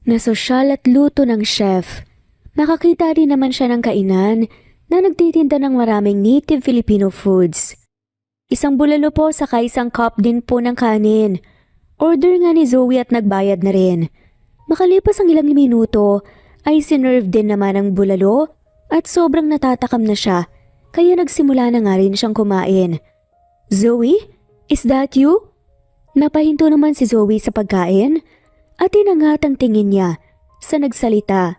na sosyal at luto ng chef. Nakakita rin naman siya ng kainan na nagtitinda ng maraming native Filipino foods. Isang bulalo po saka isang cup din po ng kanin. Order nga ni Zoe at nagbayad na rin. Makalipas ang ilang minuto ay sinerve din naman ang bulalo at sobrang natatakam na siya kaya nagsimula na nga rin siyang kumain. Zoe, is that you? Napahinto naman si Zoe sa pagkain at tinangat ang tingin niya sa nagsalita.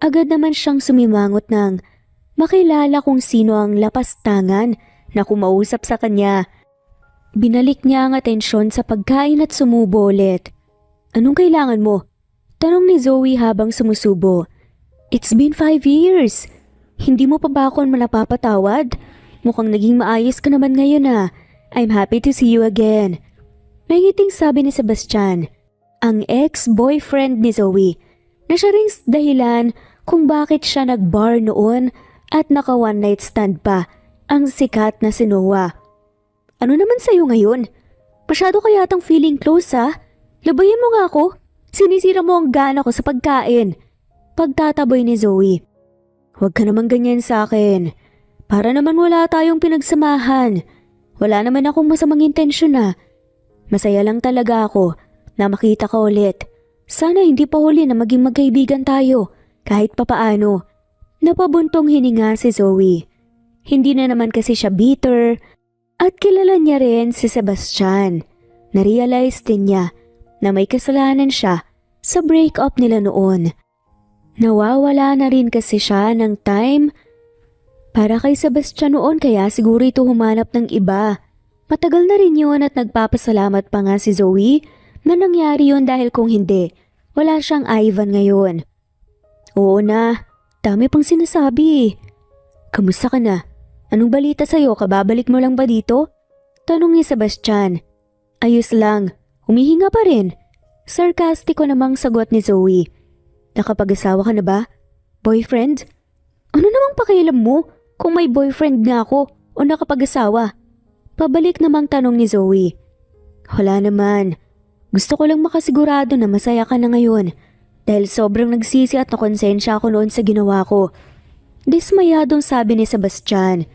Agad naman siyang sumimangot ng makilala kung sino ang lapastangan na kumausap sa kanya. Binalik niya ang atensyon sa pagkain at sumubo ulit. Anong kailangan mo? Tanong ni Zoe habang sumusubo. It's been 5 years. Hindi mo pa ba ako napapatawad? Mukhang naging maayos ka naman ngayon ah. I'm happy to see you again. May ngiting sabi ni Sebastian, ang ex-boyfriend ni Zoe, na siya ring dahilan kung bakit siya nag-bar noon at naka one night stand pa ang sikat na si Noah. Ano naman sa'yo ngayon? Masyado ka yatang feeling close ha? Labayan mo nga ako. Sinisira mo ang gana ko sa pagkain. Pagtataboy ni Zoe. Huwag ka naman ganyan sa akin. Para naman wala tayong pinagsamahan. Wala naman akong masamang intensyon na. Masaya lang talaga ako na makita ka ulit. Sana hindi pa huli na maging magkaibigan tayo kahit papaano. Napabuntong hininga si Zoe. Hindi na naman kasi siya bitter at kilala niya rin si Sebastian. Narealize din niya na may kasalanan siya sa breakup nila noon. Nawawala na rin kasi siya ng time para kay Sebastian noon kaya siguro ito humanap ng iba. Matagal na rin yun at nagpapasalamat pa nga si Zoe na nangyari yun dahil kung hindi, wala siyang Ivan ngayon. Oo na, dami pang sinasabi. Kamusta ka na? Anong balita sa'yo? Kababalik mo lang ba dito? Tanong ni Sebastian. Ayos lang, humihinga pa rin. Sarkastiko namang sagot ni Zoe. Nakapag-asawa ka na ba? Boyfriend? Ano namang pakialam mo kung may boyfriend na ako o nakapag-asawa? Pabalik namang tanong ni Zoe. Wala naman. Gusto ko lang makasigurado na masaya ka na ngayon dahil sobrang nagsisi at nakonsensya ako noon sa ginawa ko. Dismayadong sabi ni Sebastian.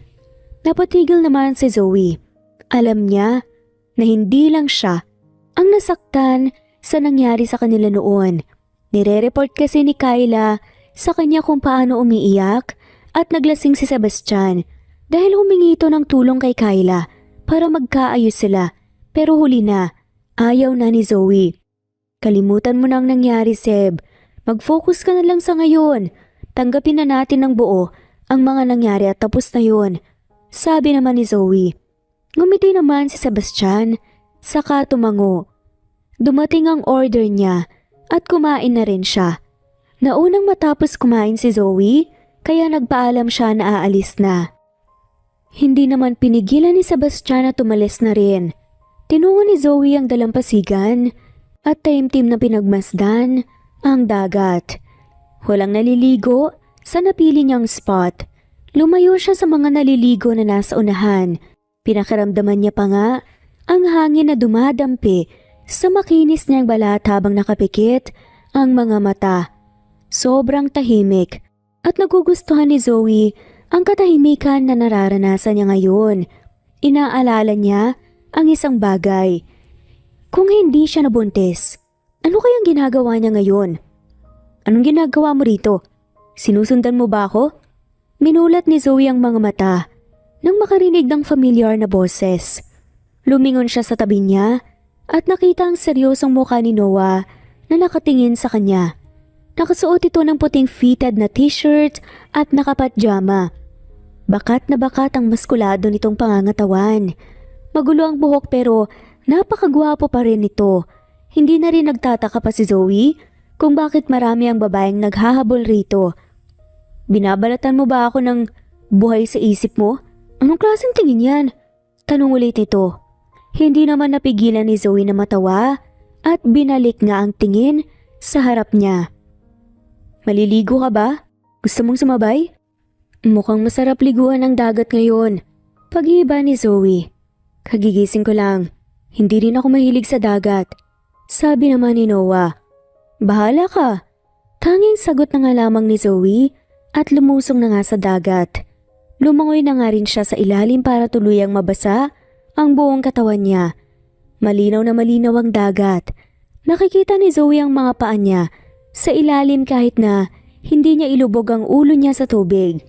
Napatigil naman si Zoe. Alam niya na hindi lang siya ang nasaktan sa nangyari sa kanila noon. Nire-report kasi ni Kyla sa kanya kung paano umiiyak at naglasing si Sebastian dahil humingi ito ng tulong kay Kyla para magkaayos sila pero huli na, ayaw na ni Zoe. Kalimutan mo na ang nangyari, Seb. Mag-focus ka na lang sa ngayon. Tanggapin na natin ng buo ang mga nangyari at tapos na yun. Sabi naman ni Zoe. Ngumiti naman si Sebastian, saka tumango. Dumating ang order niya at kumain na rin siya. Naunang matapos kumain si Zoe, kaya nagpaalam siya na aalis na. Hindi naman pinigilan ni Sebastian na tumalis na rin. Tinungo ni Zoe ang dalampasigan at taimtim na pinagmasdan ang dagat. Walang naliligo sa napili niyang spot. Lumayo siya sa mga naliligo na nasa unahan. Pinakiramdaman niya pa nga ang hangin na dumadampi sa makinis niyang balat habang nakapikit ang mga mata. Sobrang tahimik at nagugustuhan ni Zoe ang katahimikan na nararanasan niya ngayon. Inaalala niya ang isang bagay. Kung hindi siya nabuntis, ano kayang ginagawa niya ngayon? Anong ginagawa mo rito? Sinusundan mo ba ako? Minulat ni Zoe ang mga mata nang makarinig ng familiar na boses. Lumingon siya sa tabi niya at nakita ang seryosong mukha ni Noah na nakatingin sa kanya. Nakasuot ito ng puting fitted na t-shirt at nakapadyama. Bakat na bakat ang maskulado nitong pangangatawan. Magulo ang buhok pero napakagwapo pa rin ito. Hindi na rin nagtataka pa si Zoe kung bakit marami ang babaeng naghahabol rito. Binabalatan mo ba ako ng buhay sa isip mo? Anong klaseng tingin yan? Tanong ulit ito. Hindi naman napigilan ni Zoe na matawa at binalik nga ang tingin sa harap niya. Maliligo ka ba? Gusto mong sumabay? Mukhang masarap liguan ang dagat ngayon. Pag-iiba ni Zoe. Kagigising ko lang. Hindi rin ako mahilig sa dagat. Sabi naman ni Noah. Bahala ka. Tanging sagot na nga lamang ni Zoe at lumusong na nga sa dagat. Lumangoy na nga rin siya sa ilalim para tuluyang mabasa ang buong katawan niya. Malinaw na malinaw ang dagat. Nakikita ni Zoe ang mga paa niya sa ilalim kahit na hindi niya ilubog ang ulo niya sa tubig.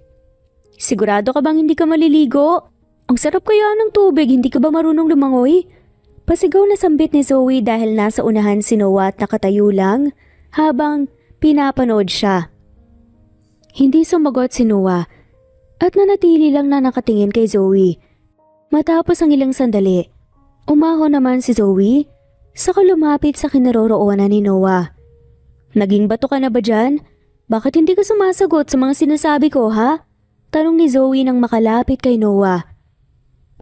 Sigurado ka bang hindi ka maliligo? Ang sarap kaya ng tubig, hindi ka ba marunong lumangoy? Pasigaw na sambit ni Zoe dahil nasa unahan si Noah at nakatayo lang habang pinapanood siya. Hindi sumagot si Noah at nanatili lang na nakatingin kay Zoe. Matapos ang ilang sandali, Umahon naman si Zoe, saka lumapit sa kinaroroonan ni Noah. Naging bato ka na ba dyan? Bakit hindi ka sumasagot sa mga sinasabi ko, ha? Tanong ni Zoe nang makalapit kay Noah.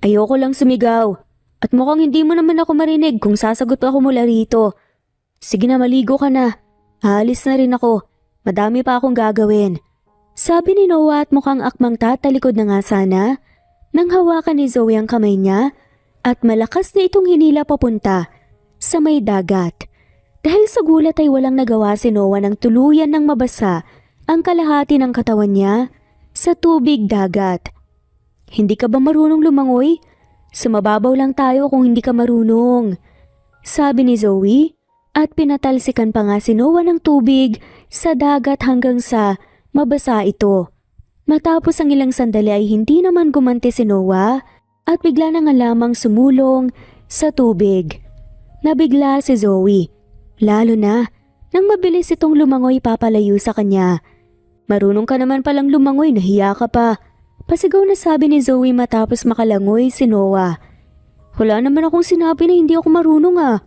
Ayoko lang sumigaw. At mukhang hindi mo naman ako marinig kung sasagot ako mula rito. Sige na, maligo ka na. Aalis na rin ako. Madami pa akong gagawin. Sabi ni Noah at mukhang akmang tatalikod na nga sana nang hawakan ni Zoe ang kamay niya at malakas na itong hinila papunta sa may dagat. Dahil sa gulat ay walang nagawa si Noah nang tuluyan ng mabasa ang kalahati ng katawan niya sa tubig dagat. Hindi ka ba marunong lumangoy? Sumababaw lang tayo kung hindi ka marunong. Sabi ni Zoe at pinatalsikan pa nga si Noah ng tubig sa dagat hanggang sa mabasa ito. Matapos ang ilang sandali ay hindi naman gumanti si Noah at bigla na nga lamang sumulong sa tubig. Nabigla si Zoe, lalo na nang mabilis itong lumangoy papalayo sa kanya. Marunong ka naman palang lumangoy, nahiya ka pa. Pasigaw na sabi ni Zoe matapos makalangoy si Noah. Wala naman akong sinabi na hindi ako marunong ah.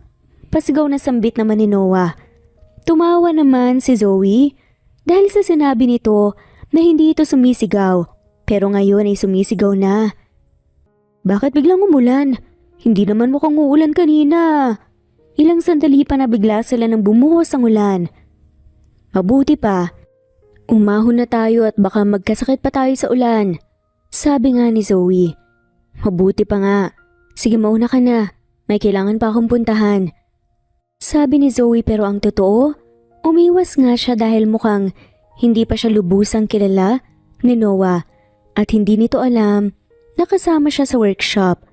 Pasigaw na sambit naman ni Noah. Tumawa naman si Zoe dahil sa sinabi nito na hindi ito sumisigaw, pero ngayon ay sumisigaw na. Bakit biglang umulan? Hindi naman mukhang uulan kanina. Ilang sandali pa na bigla sila nang bumuhos ang ulan. Mabuti pa. Umahon na tayo at baka magkasakit pa tayo sa ulan. Sabi nga ni Zoe. Mabuti pa nga. Sige, mauna ka na. May kailangan pa akong puntahan. Sabi ni Zoe, pero ang totoo, umiwas nga siya dahil mukhang hindi pa siya lubusang kilala ni Noah at hindi nito alam na kasama siya sa workshop.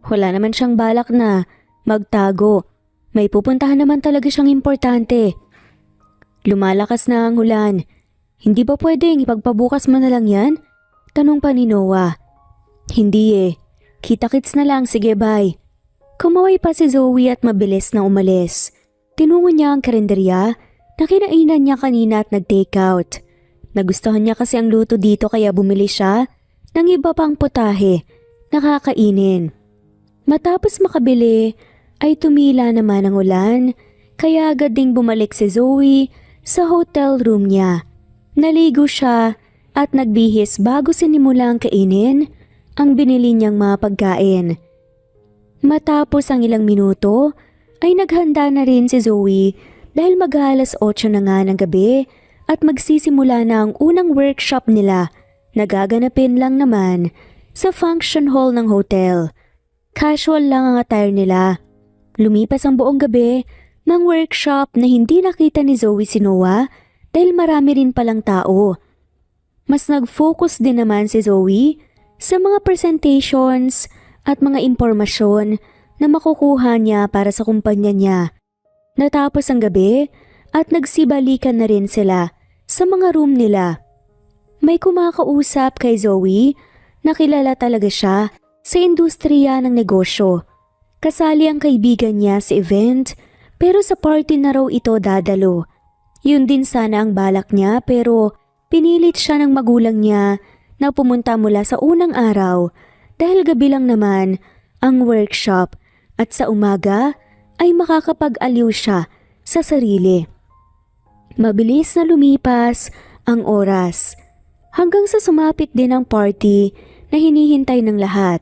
Wala naman siyang balak na magtago. May pupuntahan naman talaga siyang importante. Lumalakas na ang ulan. Hindi ba pwedeng ipagpabukas mo na lang yan? Tanong pa ni Noah. Hindi eh. Kita-kits na lang, sige bye. Kumaway pa si Zoe at mabilis na umalis. Tinungo niya ang karinderya na kinainan niya kanina at nag-take out. Nagustuhan niya kasi ang luto dito kaya bumili siya ng iba pang putahe na kakainin. Matapos makabili ay tumila naman ang ulan kaya agad ding bumalik si Zoe sa hotel room niya. Naligo siya at nagbihis bago sinimulang kainin ang binili niyang mga pagkain. Matapos ang ilang minuto ay naghanda na rin si Zoe dahil mag-alas 8 na nga ng gabi at magsisimula na ang unang workshop nila na gaganapin lang naman sa function hall ng hotel. Casual lang ang attire nila. Lumipas ang buong gabi ng workshop na hindi nakita ni Zoe si Noah dahil marami rin palang tao. Mas nag-focus din naman si Zoe sa mga presentations at mga impormasyon na makukuha niya para sa kumpanya niya. Natapos ang gabi at nagsibalikan na rin sila sa mga room nila. May kumakausap kay Zoe na kilala talaga siya sa industriya ng negosyo. Kasali ang kaibigan niya sa event pero sa party na raw ito dadalo. Yun din sana ang balak niya pero pinilit siya ng magulang niya na pumunta mula sa unang araw dahil gabi lang naman ang workshop at sa umaga ay makakapag-aliw siya sa sarili. Mabilis na lumipas ang oras hanggang sa sumapit din ang party na hinihintay ng lahat.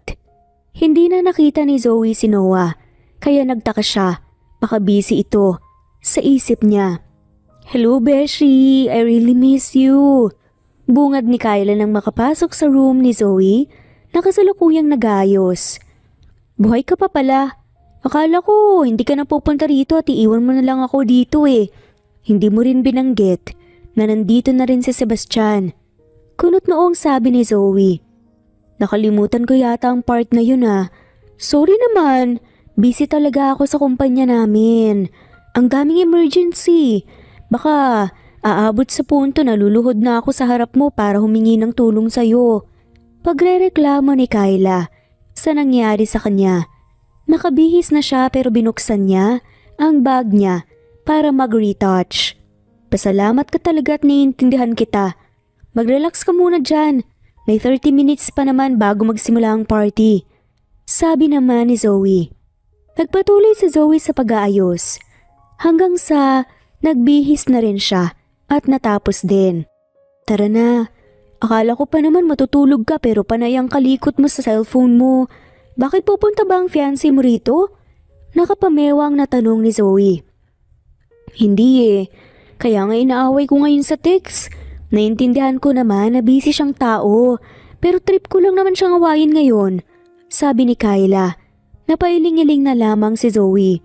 Hindi na nakita ni Zoe si Noah kaya nagtaka siya, baka busy ito sa isip niya. Hello Beshi, I really miss you. Bungad ni Kyla nang makapasok sa room ni Zoe na kasalukuyang nag-aayos. Buhay ka pa pala. Akala ko hindi ka na pupunta rito at iiwan mo na lang ako dito eh. Hindi mo rin binanggit na nandito na rin si Sebastian. Kunot noong sabi ni Zoe. Nakalimutan ko yata ang part na yun ah. Sorry naman, busy talaga ako sa kumpanya namin. Ang daming emergency. Baka aabot sa punto na luluhod na ako sa harap mo para humingi ng tulong sa'yo. Pagrereklamo ni Kyla sa nangyari sa kanya. Nakabihis na siya pero binuksan niya ang bag niya para mag-retouch. Pasalamat ka talaga at naiintindihan kita. Mag-relax ka muna dyan. May 30 minutes pa naman bago magsimula ang party. Sabi naman ni Zoe. Nagpatuloy si Zoe sa pag-aayos hanggang sa nagbihis na rin siya at natapos din. Tara na, akala ko pa naman matutulog ka pero panay ang kalikot mo sa cellphone mo. Bakit pupunta ba ang fiancé mo rito? Nakapamewang na tanong ni Zoe. Hindi eh, kaya nga inaaway ko ngayon sa text. Naintindihan ko naman na busy siyang tao, pero trip ko lang naman siyang awayin ngayon, sabi ni Kyla. Napailing-iling na lamang si Zoe.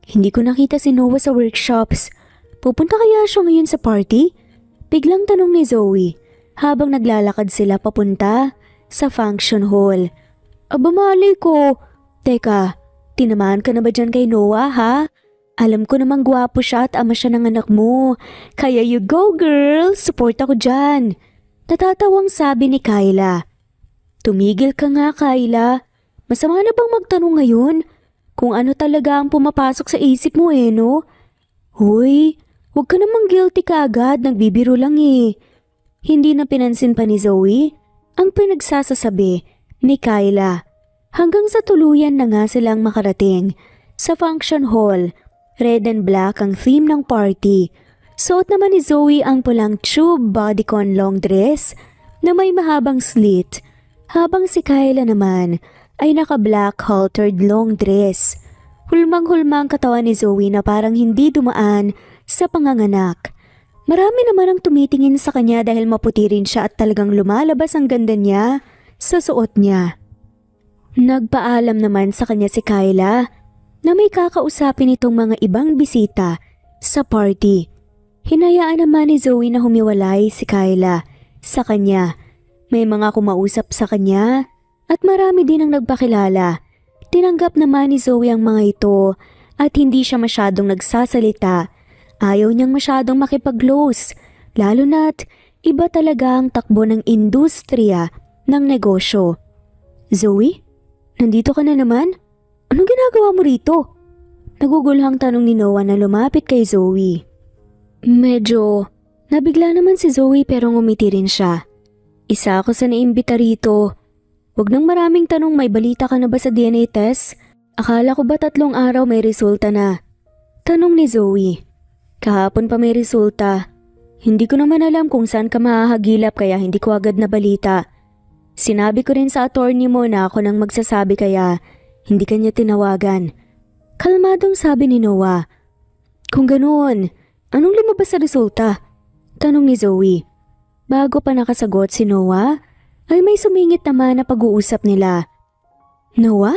Hindi ko nakita si Noah sa workshops. Pupunta kaya siya ngayon sa party? Biglang tanong ni Zoe habang naglalakad sila papunta sa function hall. Aba malay ko. Teka, tinamaan ka na ba dyan kay Noah ha? Alam ko namang gwapo siya at ama siya ng anak mo. Kaya you go girl, support ako dyan. Natatawang sabi ni Kyla. Tumigil ka nga Kyla. Masama na bang magtanong ngayon? Kung ano talaga ang pumapasok sa isip mo no? Hoy, huwag ka namang guilty ka agad, nagbibiro lang eh. Hindi na pinansin pa ni Zoe ang pinagsasasabi ni Kyla. Hanggang sa tuluyan na nga silang makarating sa function hall. Red and black ang theme ng party. Suot naman ni Zoe ang pulang tube bodycon long dress na may mahabang slit, habang si Kyla naman ay naka-black haltered long dress. Hulmang-hulmang katawan ni Zoe na parang hindi dumaan sa panganganak. Marami naman ang tumitingin sa kanya dahil maputi rin siya at talagang lumalabas ang ganda niya sa suot niya. Nagpaalam naman sa kanya si Kyla na may kakausapin itong mga ibang bisita sa party. Hinayaan naman ni Zoe na humiwalay si Kyla sa kanya. May mga kumausap sa kanya at marami din ang nagpakilala. Tinanggap naman ni Zoe ang mga ito at hindi siya masyadong nagsasalita. Ayaw niyang masyadong makipag-close, lalo na't iba talaga ang takbo ng industriya ng negosyo. Zoe, nandito ka na naman? Anong ginagawa mo rito? Nagugulhang tanong ni Noah na lumapit kay Zoe. Medyo nabigla naman si Zoe pero ngumiti rin siya. Isa ako sa naimbita rito. Huwag nang maraming tanong, may balita ka na ba sa DNA test? Akala ko ba 3 araw may resulta na? Tanong ni Zoe. Kahapon pa may resulta. Hindi ko naman alam kung saan ka mahahagilap kaya hindi ko agad na balita. Sinabi ko rin sa attorney mo na ako nang magsasabi kaya hindi kanya tinawagan. Kalmadong sabi ni Noah. Kung ganoon, anong lumabas sa resulta? Tanong ni Zoe. Bago pa nakasagot si Noah, ay may sumingit naman na pag-uusap nila. Noah?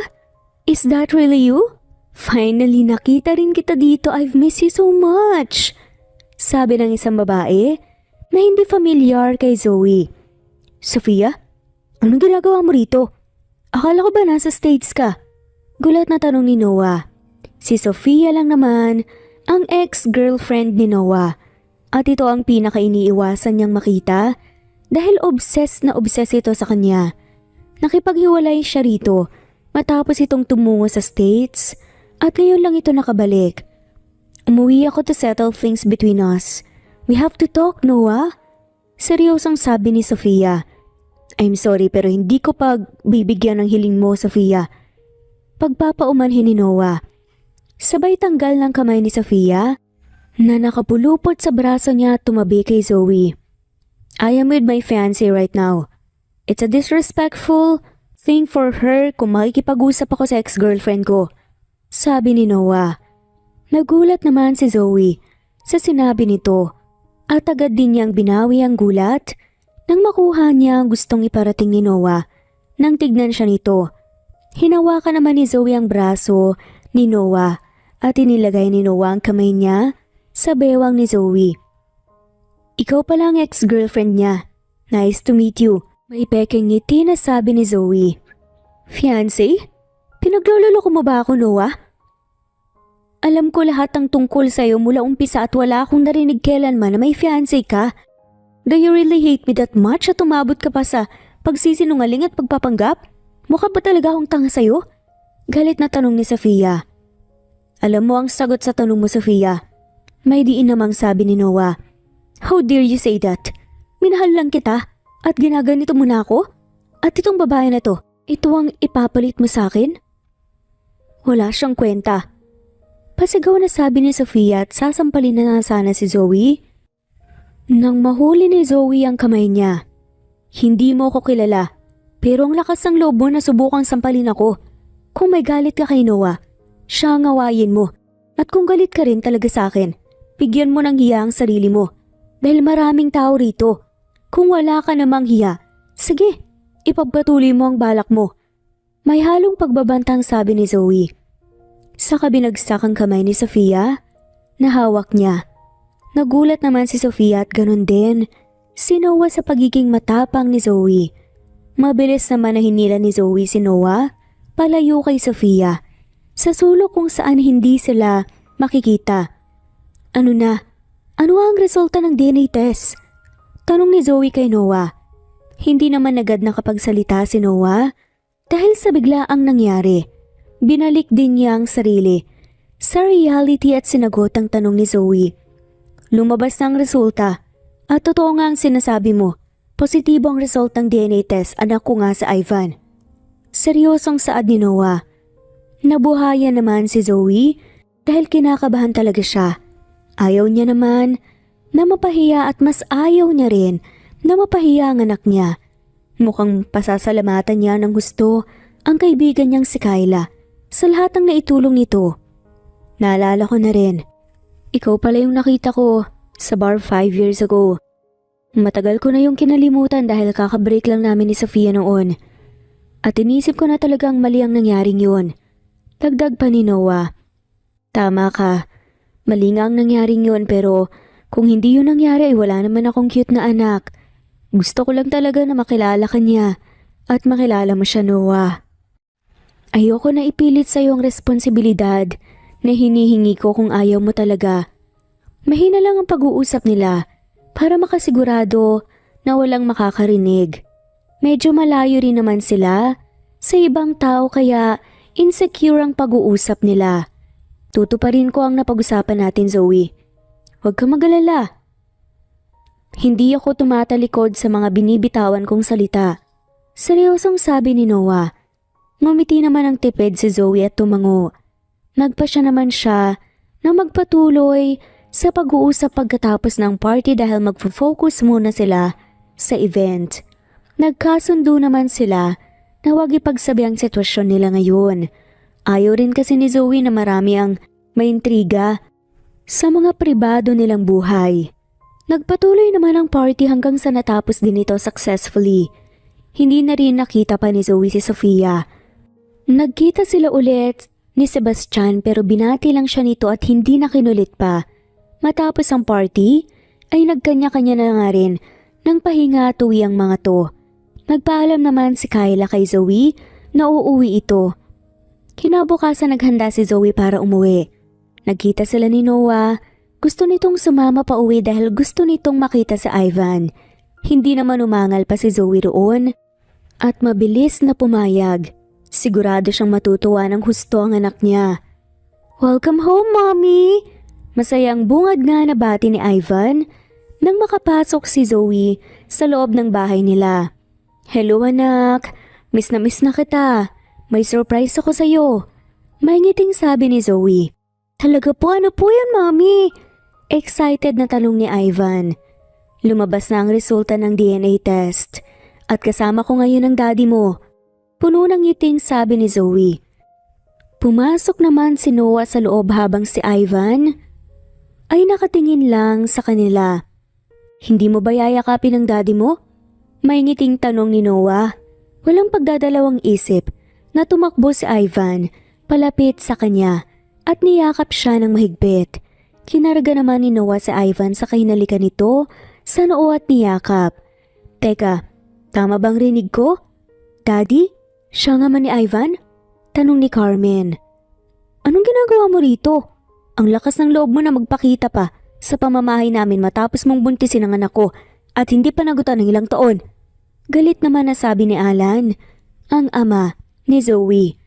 Is that really you? Finally nakita rin kita dito, I've missed you so much. Sabi ng isang babae na hindi familiar kay Zoe. Sofia? Anong ginagawa mo rito? Akala ko ba nasa States ka? Gulat na tanong ni Noah. Si Sofia lang naman ang ex-girlfriend ni Noah. At ito ang pinaka-iniiwasan niyang makita dahil obsessed na obsessed ito sa kanya. Nakipaghiwalay siya rito matapos itong tumungo sa States at ngayon lang ito nakabalik. Umuwi ako to settle things between us. We have to talk, Noah. Seryosang sabi ni Sofia. I'm sorry pero hindi ko pagbibigyan ng hiling mo, Sofia. Pagpapaumanhin ni Noah. Sabay tanggal ng kamay ni Sofia na nakapulupot sa braso niya at tumabi kay Zoe. I am with my fiancé right now. It's a disrespectful thing for her kung makikipag-usap ako sa ex-girlfriend ko, sabi ni Noah. Nagulat naman si Zoe sa sinabi nito at agad din niyang binawi ang gulat nang makuha niya ang gustong iparating ni Noah. Nang tignan siya nito, hinawakan naman ni Zoe ang braso ni Noah at inilagay ni Noah ang kamay niya sa bewang ni Zoe. Ikaw pala ang ex-girlfriend niya. Nice to meet you. May pekeng ngiti na sabi ni Zoe. Fiancé? Pinagloloko mo ba ako, Noah? Alam ko lahat ng tungkol sa'yo mula umpisa at wala akong narinig kailanman na may fiancé ka. Do you really hate me that much at umabot ka pa sa pagsisinungaling at pagpapanggap? Mukha ba talaga akong tanga sa'yo? Galit na tanong ni Sofia. Alam mo ang sagot sa tanong mo, Sofia. May diin namang sabi ni Noah. How dare you say that? Minahal lang kita at ginaganito mo na ako? At itong babae na to, ito ang ipapalit mo sa akin? Wala siyang kwenta. Pasigaw na sabi ni Sofia at sasampalin na sana si Zoe. Nang mahuli ni Zoe ang kamay niya. Hindi mo ko kilala, pero ang lakas ng loob mo na subukang sampalin ako. Kung may galit ka kay Noah, siya ang awayin mo. At kung galit ka rin talaga sa akin, bigyan mo ng hiya ang sarili mo. Dahil maraming tao rito. Kung wala ka namang hiya, sige, ipagpatuloy mo ang balak mo. May halong pagbabantang sabi ni Zoe. Sa kabinagsak ang kamay ni Sofia, nahawak niya. Nagulat naman si Sofia at ganun din. Si Noah sa pagiging matapang ni Zoe. Mabilis naman na hinila ni Zoe si Noah palayo kay Sofia. Sa sulok kung saan hindi sila makikita. Ano na? Ano ang resulta ng DNA test? Tanong ni Zoe kay Noah. Hindi naman agad nakapagsalita si Noah dahil sa biglaang nangyari. Binalik din niya ang sarili sa reality at sinagot ang tanong ni Zoe. Lumabas na ang resulta at totoo nga ang sinasabi mo. Positibo ang result ng DNA test, anak ko nga sa Ivan. Seryosong saad ni Noah. Nabuhayan naman si Zoe dahil kinakabahan talaga siya. Ayaw niya naman na mapahiya at mas ayaw niya rin na mapahiya ang anak niya. Mukhang pasasalamatan niya ng gusto ang kaibigan niyang si Kyla sa lahat ng naitulong nito. Naalala ko na rin, ikaw pala yung nakita ko sa bar 5 years ago. Matagal ko na yung kinalimutan dahil kakabreak lang namin ni Sofia noon. At inisip ko na talagang mali ang nangyaring yun. Dagdag pa ni Noah. Tama ka, mali nga ang nangyaring yun pero kung hindi yun nangyari ay wala naman akong cute na anak. Gusto ko lang talaga na makilala ka niya at makilala mo siya, Noah. Ayoko na ipilit sa'yo ang responsibilidad na hinihingi ko kung ayaw mo talaga. Mahina lang ang pag-uusap nila para makasigurado na walang makakarinig. Medyo malayo rin naman sila sa ibang tao kaya insecure ang pag-uusap nila. Tutuparin ko ang napag-usapan natin, Zoe. Huwag ka mag-alala. Hindi ako tumatalikod sa mga binibitawan kong salita. Seryosong sabi ni Noah. Ngumiti naman ang tipid si Zoe at tumango. Nagpasya naman siya na magpatuloy sa pag-uusap pagkatapos ng party dahil magfo-focus muna sila sa event. Nagkasundo naman sila na huwag ipagsabi ang sitwasyon nila ngayon. Ayaw rin kasi ni Zoe na marami ang may intriga sa mga pribado nilang buhay. Nagpatuloy naman ang party hanggang sa natapos din ito successfully. Hindi na rin nakita pa ni Zoe si Sofia. Nagkita sila ulit ni Sebastian pero binati lang siya nito at hindi na kinulit pa. Matapos ang party ay nagkanya-kanya na nga rin ng pahinga at uwi ang mga to. Nagpaalam naman si Kyla kay Zoe na uuwi ito. Kinabukasan naghanda si Zoe para umuwi. Nagkita sila ni Noah. Gusto nitong sumama pa uwi dahil gusto nitong makita si Ivan. Hindi naman umangal pa si Zoe roon at mabilis na pumayag. Sigurado siyang matutuwa ng husto ang anak niya. Welcome home, Mommy! Masayang bungad nga na bati ni Ivan nang makapasok si Zoe sa loob ng bahay nila. Hello anak, miss na kita. May surprise ako sa'yo. May ngiting sabi ni Zoe. Talaga po, ano po yan, Mommy? Excited na tanong ni Ivan. Lumabas na ang resulta ng DNA test at kasama ko ngayon ang daddy mo. Puno ng ngiting sabi ni Zoe. Pumasok naman si Noah sa loob habang si Ivan ay nakatingin lang sa kanila. Hindi mo ba yayakapin ang daddy mo? May ngiting tanong ni Noah. Walang pagdadalawang isip na tumakbo si Ivan palapit sa kanya at niyakap siya ng mahigpit. Kinarga naman ni Noah si Ivan sa kahinalikan nito sa noo at niyakap. Teka, tama bang rinig ko? Daddy? Siya nga man ni Ivan? Tanong ni Carmen. Anong ginagawa mo rito? Ang lakas ng loob mo na magpakita pa sa pamamahay namin matapos mong buntisin ang anak ko at hindi pa nagutan ng ilang taon. Galit naman na sabi ni Alan, ang ama ni Zoe.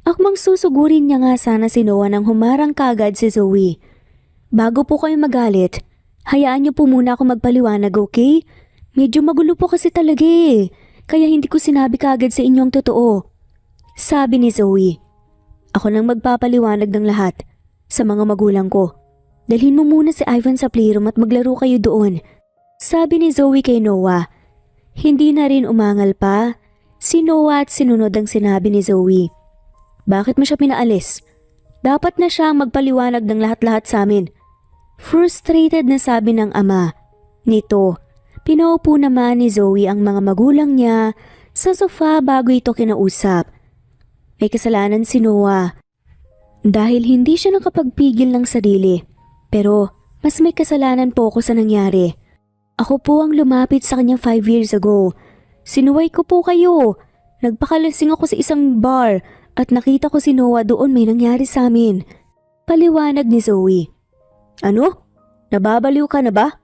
Akmang susugurin niya nga sana si Noah nang humarang kaagad si Zoe. Bago po kayo magalit, hayaan niyo po muna ako magpaliwanag, okay? Medyo magulo po kasi talaga kaya hindi ko sinabi kaagad sa inyo ang totoo. Sabi ni Zoe. Ako nang magpapaliwanag ng lahat sa mga magulang ko. Dalhin mo muna si Ivan sa playroom at maglaro kayo doon. Sabi ni Zoe kay Noah. Hindi na rin umangal pa si Noah at sinunod ang sinabi ni Zoe. Bakit mo siya pinaalis? Dapat na siya magpaliwanag ng lahat-lahat sa amin. Frustrated na sabi ng ama nito. Pinaupo naman ni Zoe ang mga magulang niya sa sofa bago ito kinausap. May kasalanan si Noah dahil hindi siya nakapagpigil ng sarili. Pero mas may kasalanan po ako sa nangyari. Ako po ang lumapit sa kanya 5 years ago. Sinuway ko po kayo. Nagpakalasing ako sa isang bar at nakita ko si Noah doon, may nangyari sa amin. Paliwanag ni Zoe. Ano? Nababaliw ka na ba?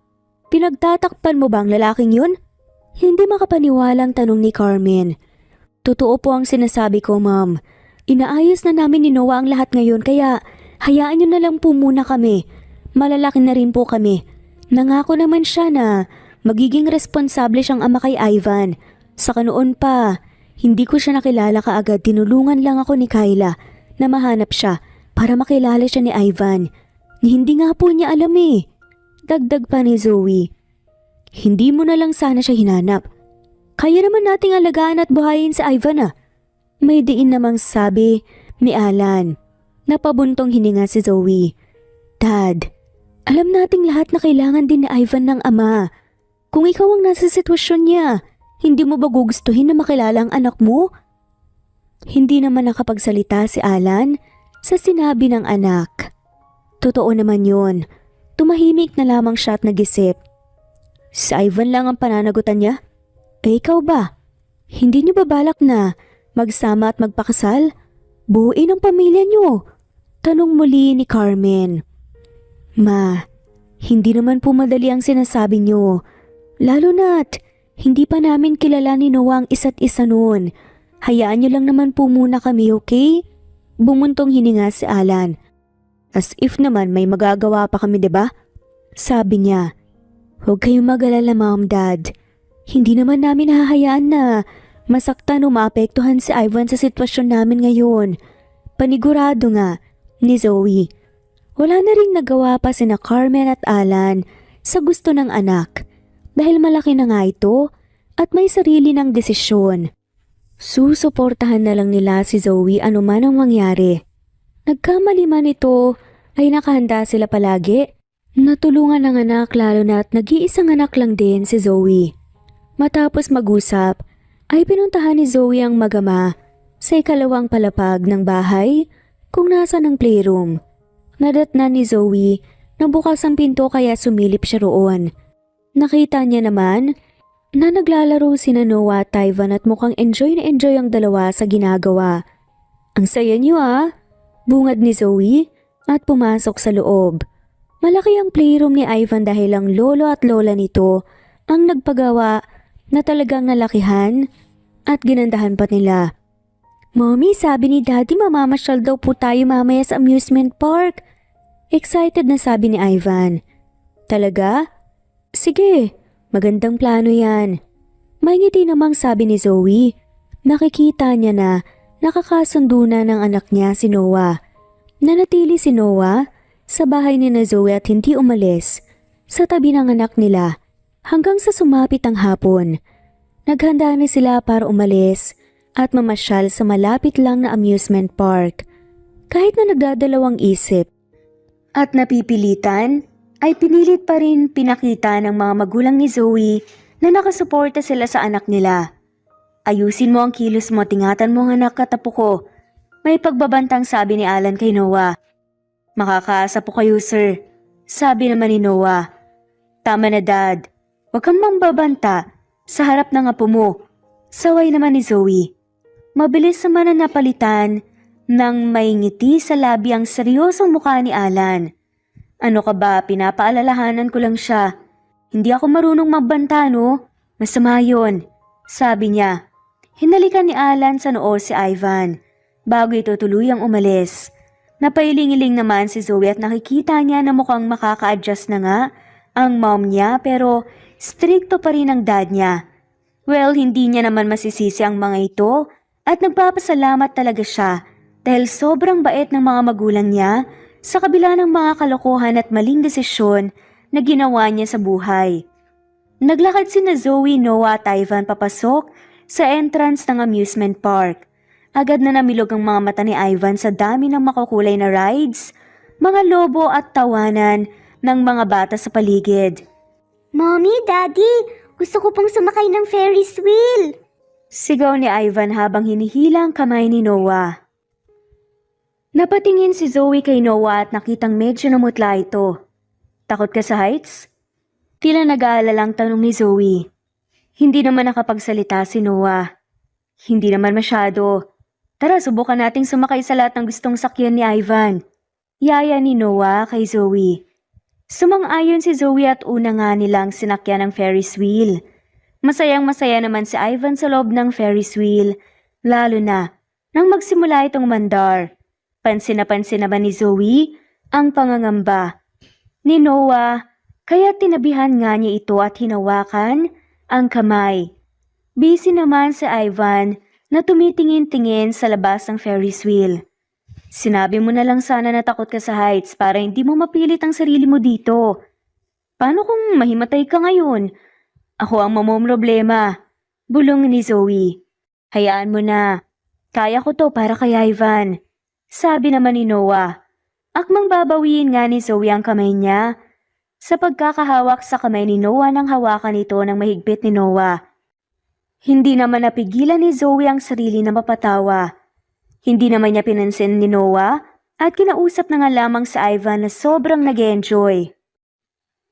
Pinagtatakpan mo ba ang lalaking yun? Hindi makapaniwalang tanong ni Carmen. Totoo po ang sinasabi ko, ma'am. Inaayos na namin ni Noah ang lahat ngayon kaya hayaan niyo na lang po muna kami. Malalaki na rin po kami. Nangako naman siya na magiging responsable siyang ama kay Ivan. Saka noon pa, hindi ko siya nakilala kaagad. Tinulungan lang ako ni Kyla na mahanap siya para makilala siya ni Ivan. Hindi nga po niya alam eh. Dagdag pa ni Zoe. Hindi mo na lang sana siya hinanap. Kaya naman nating alagaan at buhayin si Ivan ah. May diin namang sabi ni Alan. Napabuntong hininga si Zoe. Dad, alam nating lahat na kailangan din ni Ivan ng ama. Kung ikaw ang nasa sitwasyon niya, hindi mo ba gugustuhin na makilala ang anak mo? Hindi naman nakapagsalita si Alan sa sinabi ng anak. Totoo naman yun. Tumahimik na lamang siya at nag-isip. Si Ivan lang ang pananagutan niya? Eh ikaw ba? Hindi niyo ba balak na magsama at magpakasal? Buuin ang pamilya niyo? Tanong muli ni Carmen. Ma, hindi naman po madali ang sinasabi niyo. Lalo na't hindi pa namin kilala ni Noah ang isa't isa noon. Hayaan niyo lang naman po muna kami, okay? Bumuntong hininga si Alan. As if naman may magagawa pa kami, 'di ba? Sabi niya. Huwag kayong mag-alala, Mom, Dad. Hindi naman namin hahayaan na masaktan o maapektuhan si Ivan sa sitwasyon namin ngayon. Panigurado nga ni Zoe. Wala na ring nagawa pa sina Carmen at Alan sa gusto ng anak dahil malaki na nga ito at may sarili ng desisyon. Susuportahan na lang nila si Zoe anuman ang mangyari. Nagkamali man ito ay nakahanda sila palagi. Natulungan ng anak lalo na at nag-iisang anak lang din si Zoe. Matapos mag-usap ay pinuntahan ni Zoe ang magama sa ikalawang palapag ng bahay kung nasa ng playroom. Nadatnan ni Zoe na bukas ang pinto kaya sumilip siya roon. Nakita niya naman na naglalaro sina Noah at Ivan at mukhang enjoy na enjoy ang dalawa sa ginagawa. Ang saya niyo ah, bungad ni Zoe at pumasok sa loob. Malaki ang playroom ni Ivan dahil ang lolo at lola nito ang nagpagawa na talagang nalakihan at ginandahan pa nila. Mommy, sabi ni Daddy mamamasyal daw po tayo mamaya sa amusement park. Excited na sabi ni Ivan. Talaga? Sige, magandang plano yan. May ngiti namang sabi ni Zoe. Nakikita niya na nakakasundo na ng anak niya si Noah. Nanatili si Noah sa bahay ni na Zoe at hindi umalis sa tabi ng anak nila hanggang sa sumapit ang hapon. Naghanda na sila para umalis at mamasyal sa malapit lang na amusement park. Kahit na nagdadalawang isip at napipilitan, ay pinilit pa rin pinakita ng mga magulang ni Zoe na nakasuporta sila sa anak nila. Ayusin mo ang kilos mo, tingatan mo ang anak katapo ko. May pagbabantang sabi ni Alan kay Noah. Makakaasa po kayo, sir. Sabi naman ni Noah. Tama na, Dad. Huwag kang mambabanta sa harap ng apo mo. Saway naman ni Zoe. Mabilis naman na napalitan nang may ngiti sa labi ang seryosong mukha ni Alan. Ano ka ba, pinapaalalahanan ko lang siya. Hindi ako marunong magbanta, no? Masama yun. Sabi niya. Hinalikan ni Alan sa noo si Ivan bago ito tuluyang umalis. Napailing-iling naman si Zoe at nakikita niya na mukhang makaka-adjust na nga ang mom niya pero stricto pa rin ang dad niya. Well, hindi niya naman masisisi ang mga ito at nagpapasalamat talaga siya dahil sobrang bait ng mga magulang niya sa kabila ng mga kalokohan at maling desisyon na ginawa niya sa buhay. Naglakad sina Zoe, Noah at Ivan papasok sa entrance ng amusement park. Agad na namilog ang mga mata ni Ivan sa dami ng makukulay na rides, mga lobo at tawanan ng mga bata sa paligid. Mommy, Daddy, gusto ko pong sumakay ng Ferris wheel. Sigaw ni Ivan habang hinihila ang kamay ni Noah. Napatingin si Zoe kay Noah at nakitang medyo namutla ito. Takot ka sa heights? Tila nag-aalalang tanong ni Zoe. Hindi naman nakapagsalita si Noah. Hindi naman masyado. Tara, subukan nating sumakay sa lahat ng gustong sakyan ni Ivan. Yaya ni Noah kay Zoe. Sumang-ayon si Zoe at una nga nilang sinakyan ng Ferris wheel. Masayang-masaya naman si Ivan sa loob ng Ferris wheel, lalo na nang magsimula itong mandar. Pansin naman ni Zoe ang pangangamba ni Noah, kaya tinabihan nga niya ito at hinawakan ang kamay. Busy naman si Ivan na tumitingin-tingin sa labas ng Ferris wheel. Sinabi mo na lang sana na takot ka sa heights para hindi mo mapilit ang sarili mo dito. Paano kung mahimatay ka ngayon? Ako ang mamomroblema. Bulong ni Zoe. Hayaan mo na. Kaya ko to para kay Ivan. Sabi naman ni Noah. Akmang babawiin nga ni Zoe ang kamay niya. Sa pagkakahawak sa kamay ni Noah nang hawakan ito ng mahigpit ni Noah. Hindi naman napigilan ni Zoe ang sarili na mapatawa. Hindi naman niya pinansin ni Noah at kinausap na nga lamang sa Ivan na sobrang nag-enjoy.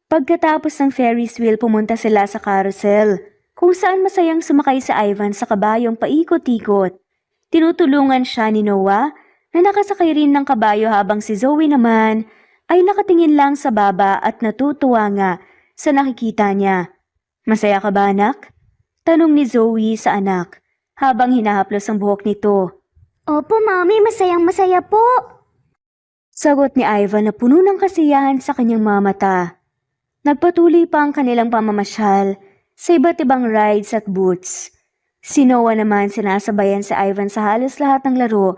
Pagkatapos ng Ferris wheel pumunta sila sa carousel kung saan masayang sumakay sa Ivan sa kabayong paikot-ikot. Tinutulungan siya ni Noah na nakasakay rin ng kabayo habang si Zoe naman ay nakatingin lang sa baba at natutuwa nga sa nakikita niya. Masaya ka ba, anak? Tanong ni Zoe sa anak habang hinahaplos ang buhok nito. Opo, Mommy, masayang-masaya po. Sagot ni Ivan na puno ng kasiyahan sa kanyang mga mata. Nagpatuloy pa ang kanilang pamamasyal sa iba't ibang rides at booths. Si Noah naman sinasabayan si Ivan sa halos lahat ng laro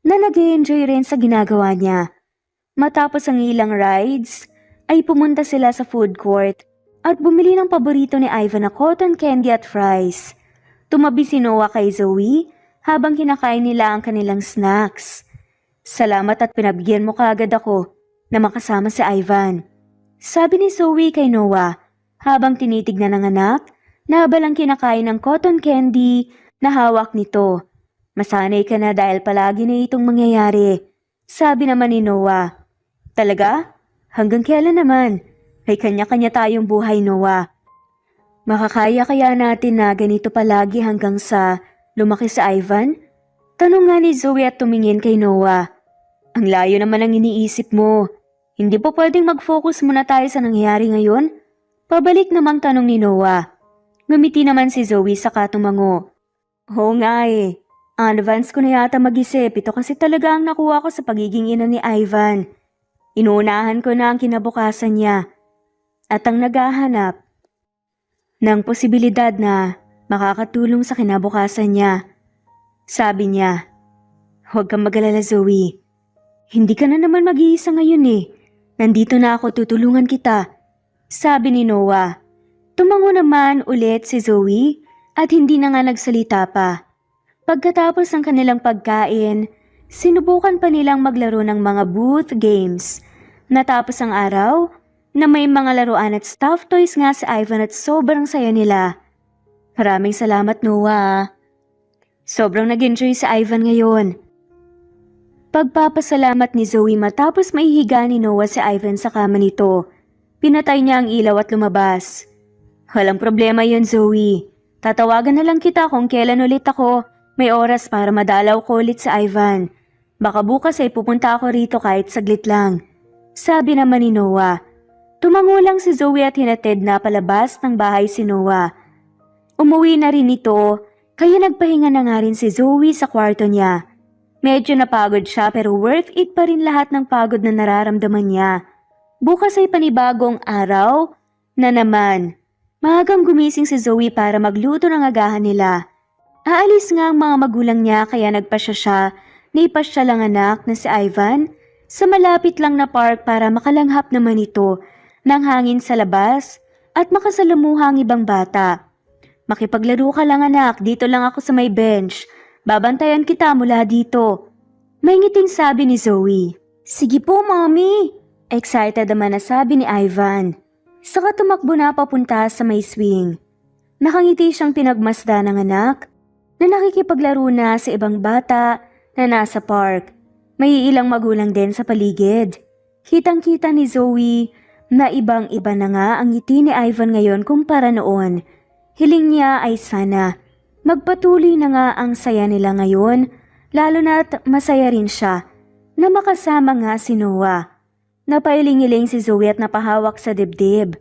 na nag-enjoy rin sa ginagawa niya. Matapos ang ilang rides, ay pumunta sila sa food court at bumili ng paborito ni Ivan na cotton candy at fries. Tumabi si Noah kay Zoe habang kinakain nila ang kanilang snacks. Salamat at pinabigyan mo kaagad ako na makasama si Ivan. Sabi ni Zoe kay Noah habang tinitignan ng anak na habalang kinakain ng cotton candy na hawak nito. Masanay ka na dahil palagi na itong mangyayari. Sabi naman ni Noah. Talaga? Hanggang kailan naman? May kanya-kanya tayong buhay, Noah. Makakaya kaya natin na ganito palagi hanggang sa lumaki sa Ivan? Tanong nga ni Zoe at tumingin kay Noah. Ang layo naman ang iniisip mo. Hindi po pwedeng mag-focus muna tayo sa nangyayari ngayon? Pabalik namang tanong ni Noah. Ngumiti naman si Zoe saka tumango. Oo nga eh. Advance ko na yata mag-isip. Ito kasi talaga ang nakuha ko sa pagiging ina ni Ivan. Inuunahan ko na ang kinabukasan niya. At ang naghahanap ng posibilidad na makakatulong sa kinabukasan niya. Sabi niya, huwag kang mag-alala, Zoe. Hindi ka na naman mag-iisa ngayon eh. Nandito na ako, tutulungan kita. Sabi ni Noah. Tumango naman ulit si Zoe at hindi na nga nagsalita pa. Pagkatapos ng kanilang pagkain, sinubukan pa nilang maglaro ng mga booth games. Natapos ang araw na may mga laruan at stuffed toys nga si Ivan at sobrang saya nila. Maraming salamat, Noah. Sobrang nag-enjoy si Ivan ngayon. Pagpapasalamat ni Zoe matapos maihiga ni Noah si Ivan sa kama nito. Pinatay niya ang ilaw at lumabas. Walang problema yun, Zoe. Tatawagan na lang kita kung kailan ulit ako may oras para madalaw ko ulit sa Ivan. Baka bukas ay pupunta ako rito kahit saglit lang. Sabi naman ni Noah. Tumango lang si Zoe at hinatid na palabas ng bahay si Noah. Umuwi na rin ito, kaya nagpahinga na nga rin si Zoe sa kwarto niya. Medyo napagod siya pero worth it pa rin lahat ng pagod na nararamdaman niya. Bukas ay panibagong araw na naman. Maagang gumising si Zoe para magluto ng agahan nila. Aalis nga ang mga magulang niya kaya nagpasya siya Naipasyal ang anak na si Ivan sa malapit lang na park para makalanghap naman ito ng hangin sa labas at makasalamuha ang ibang bata. Makipaglaro ka lang anak, dito lang ako sa may bench. Babantayan kita mula dito. May ngiting sabi ni Zoe. Sige po, mommy. Excited naman na sabi ni Ivan. Saka tumakbo na papunta sa may swing. Nakangiti siyang pinagmasda ng anak na nakikipaglaro na sa ibang bata na nasa park. May ilang magulang din sa paligid. Kitang-kita ni Zoe na ibang-iba na nga ang ngiti ni Ivan ngayon kumpara noon. Hiling niya ay sana magpatuloy na nga ang saya nila ngayon, lalo na't masaya rin siya na makasama nga si Noah. Napailing-iling si Zoe at napahawak sa dibdib.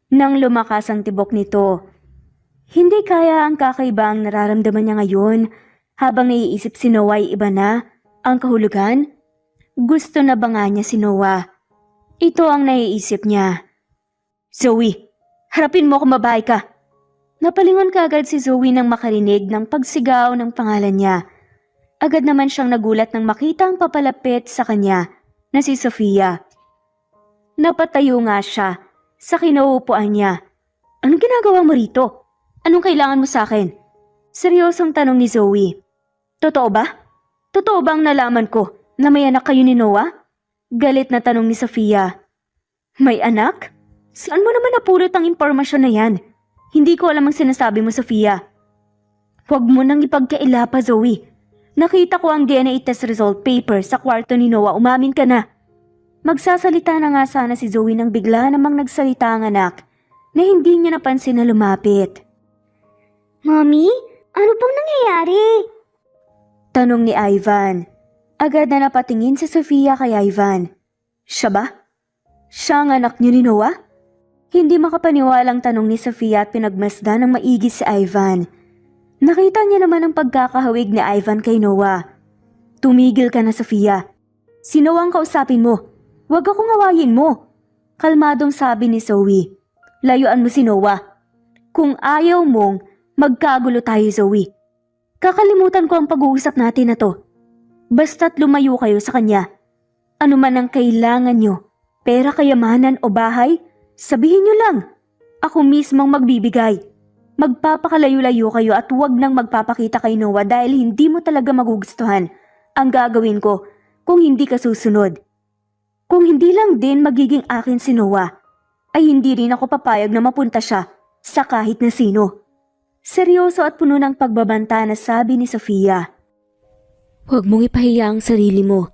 Nang lumakas ang tibok nito, hindi kaya ang kakaiba ang nararamdaman niya ngayon habang naiisip si Noah ay iba na ang kahulugan. Gusto na ba nga niya si Noah? Ito ang naiisip niya. Zoe, harapin mo kung babae ka. Napalingon kaagad si Zoe nang makarinig ng pagsigaw ng pangalan niya. Agad naman siyang nagulat nang makita ang papalapit sa kanya na si Sofia. Napatayo nga siya sa kinauupuan niya. Anong ginagawa mo rito? Anong kailangan mo sa akin? Seryosong tanong ni Zoe. Totoo ba? Totoo bang nalaman ko na may anak kayo ni Noah? Galit na tanong ni Sofia. May anak? Saan mo naman napulot ang impormasyon na yan? Hindi ko alam ang sinasabi mo, Sofia. Huwag mo nang ipagkaila pa, Zoe. Nakita ko ang DNA test result paper sa kwarto ni Noah, umamin ka na. Magsasalita na nga sana si Zoe nang bigla namang nagsalita ang anak na hindi niya napansin na lumapit. Mommy, ano pong nangyayari? Tanong ni Ivan. Agad na napatingin si Sofia kay Ivan. Siya ba? Siya ang anak niyo ni Noah? Hindi makapaniwalang tanong ni Sofia at pinagmasdan ng maigi si Ivan. Nakita niya naman ang pagkakahawig ni Ivan kay Noah. Tumigil ka na, Sofia. Si Noah ang kausapin mo. Huwag akong awayin mo. Kalmadong sabi ni Zoe. Layuan mo si Noah. Kung ayaw mong magkagulo tayo, Zoe. Kakalimutan ko ang pag-uusap natin na to. Basta't lumayo kayo sa kanya. Ano man ang kailangan nyo, pera, kayamanan o bahay, sabihin nyo lang. Ako mismong magbibigay. Magpapakalayo-layo kayo at huwag nang magpapakita kay Noah dahil hindi mo talaga magugustuhan ang gagawin ko kung hindi ka susunod. Kung hindi lang din magiging akin si Noah, ay hindi rin ako papayag na mapunta siya sa kahit na sino. Seryoso at puno ng pagbabanta na sabi ni Sofia. Huwag mong ipahiya ang sarili mo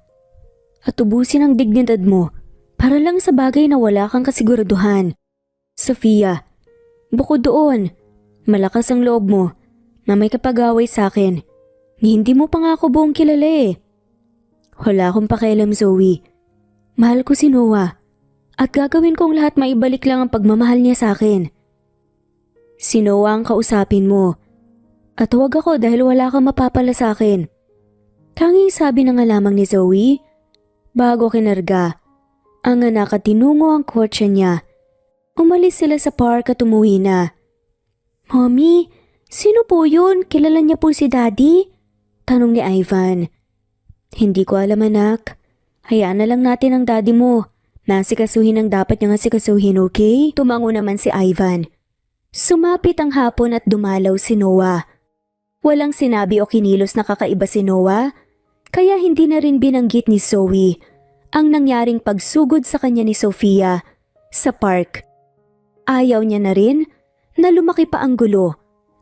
at ubusin ang dignidad mo para lang sa bagay na wala kang kasiguraduhan. Sofia, bukod doon, malakas ang loob mo na may kapag-away sa akin. Hindi mo pa nga ako buong kilala eh. Wala akong pakialam, Zoe. Mahal ko si Noah at gagawin kong lahat maibalik lang ang pagmamahal niya sa akin. Si Noah ang kausapin mo at huwag ako dahil wala kang mapapala sa akin. Tanging sabi na nga lamang ni Zoe bago kinarga ang anak at tinungo ang kotse niya. Umalis sila sa park at umuwi na. Mommy, sino po yun? Kilala niya po si Daddy? Tanong ni Ivan. Hindi ko alam anak. Hayaan na lang natin ang daddy mo. Nasikasuhin ang dapat niyang asikasuhin, okay? Tumango naman si Ivan. Sumapit ang hapon at dumalaw si Noah. Walang sinabi o kinilos na kakaiba si Noah, kaya hindi na rin binanggit ni Zoe ang nangyaring pagsugod sa kanya ni Sofia sa park. Ayaw niya na rin na lumaki pa ang gulo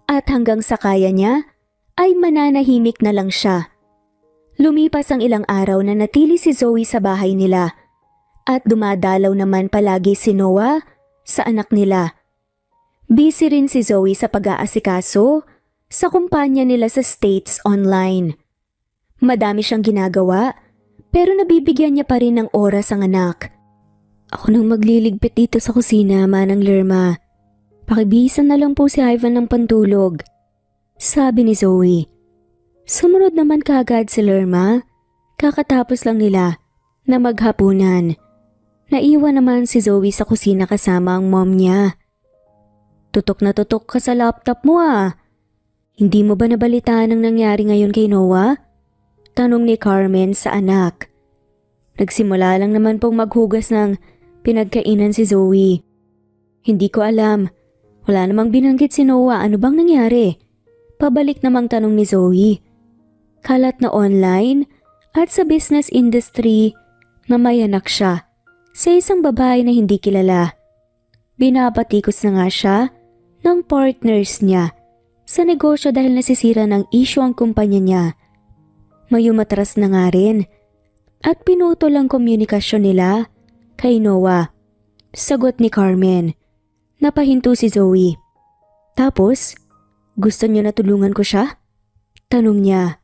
at hanggang sa kaya niya ay mananahimik na lang siya. Lumipas ang ilang araw na natili si Zoe sa bahay nila at dumadalaw naman palagi si Noah sa anak nila. Busy rin si Zoe sa pag-aasikaso sa kumpanya nila sa States Online. Madami siyang ginagawa pero nabibigyan niya pa rin ng oras ang anak. Ako nang magliligpit dito sa kusina, Manang Lerma. Pakibisan na lang po si Ivan ng pantulog, sabi ni Zoe. Sumunod naman kaagad si Lerma, kakatapos lang nila na maghapunan. Naiwan naman si Zoe sa kusina kasama ang mom niya. Tutok na tutok ka sa laptop mo ah. Hindi mo ba nabalitaan ang nangyari ngayon kay Noah? Tanong ni Carmen sa anak. Nagsimula lang naman pong maghugas ng pinagkainan si Zoe. Hindi ko alam. Wala namang binanggit si Noah, ano bang nangyari? Pabalik namang tanong ni Zoe. Kalat na online at sa business industry na may anak siya sa isang babae na hindi kilala. Binabatikos na nga siya ng partners niya sa negosyo dahil nasisira ng issue ang kumpanya niya. Mayumatras na nga rin at pinutol ang komunikasyon nila kay Noah. Sagot ni Carmen. Napahinto si Zoe. Tapos, gusto niyo na tulungan ko siya? Tanong niya.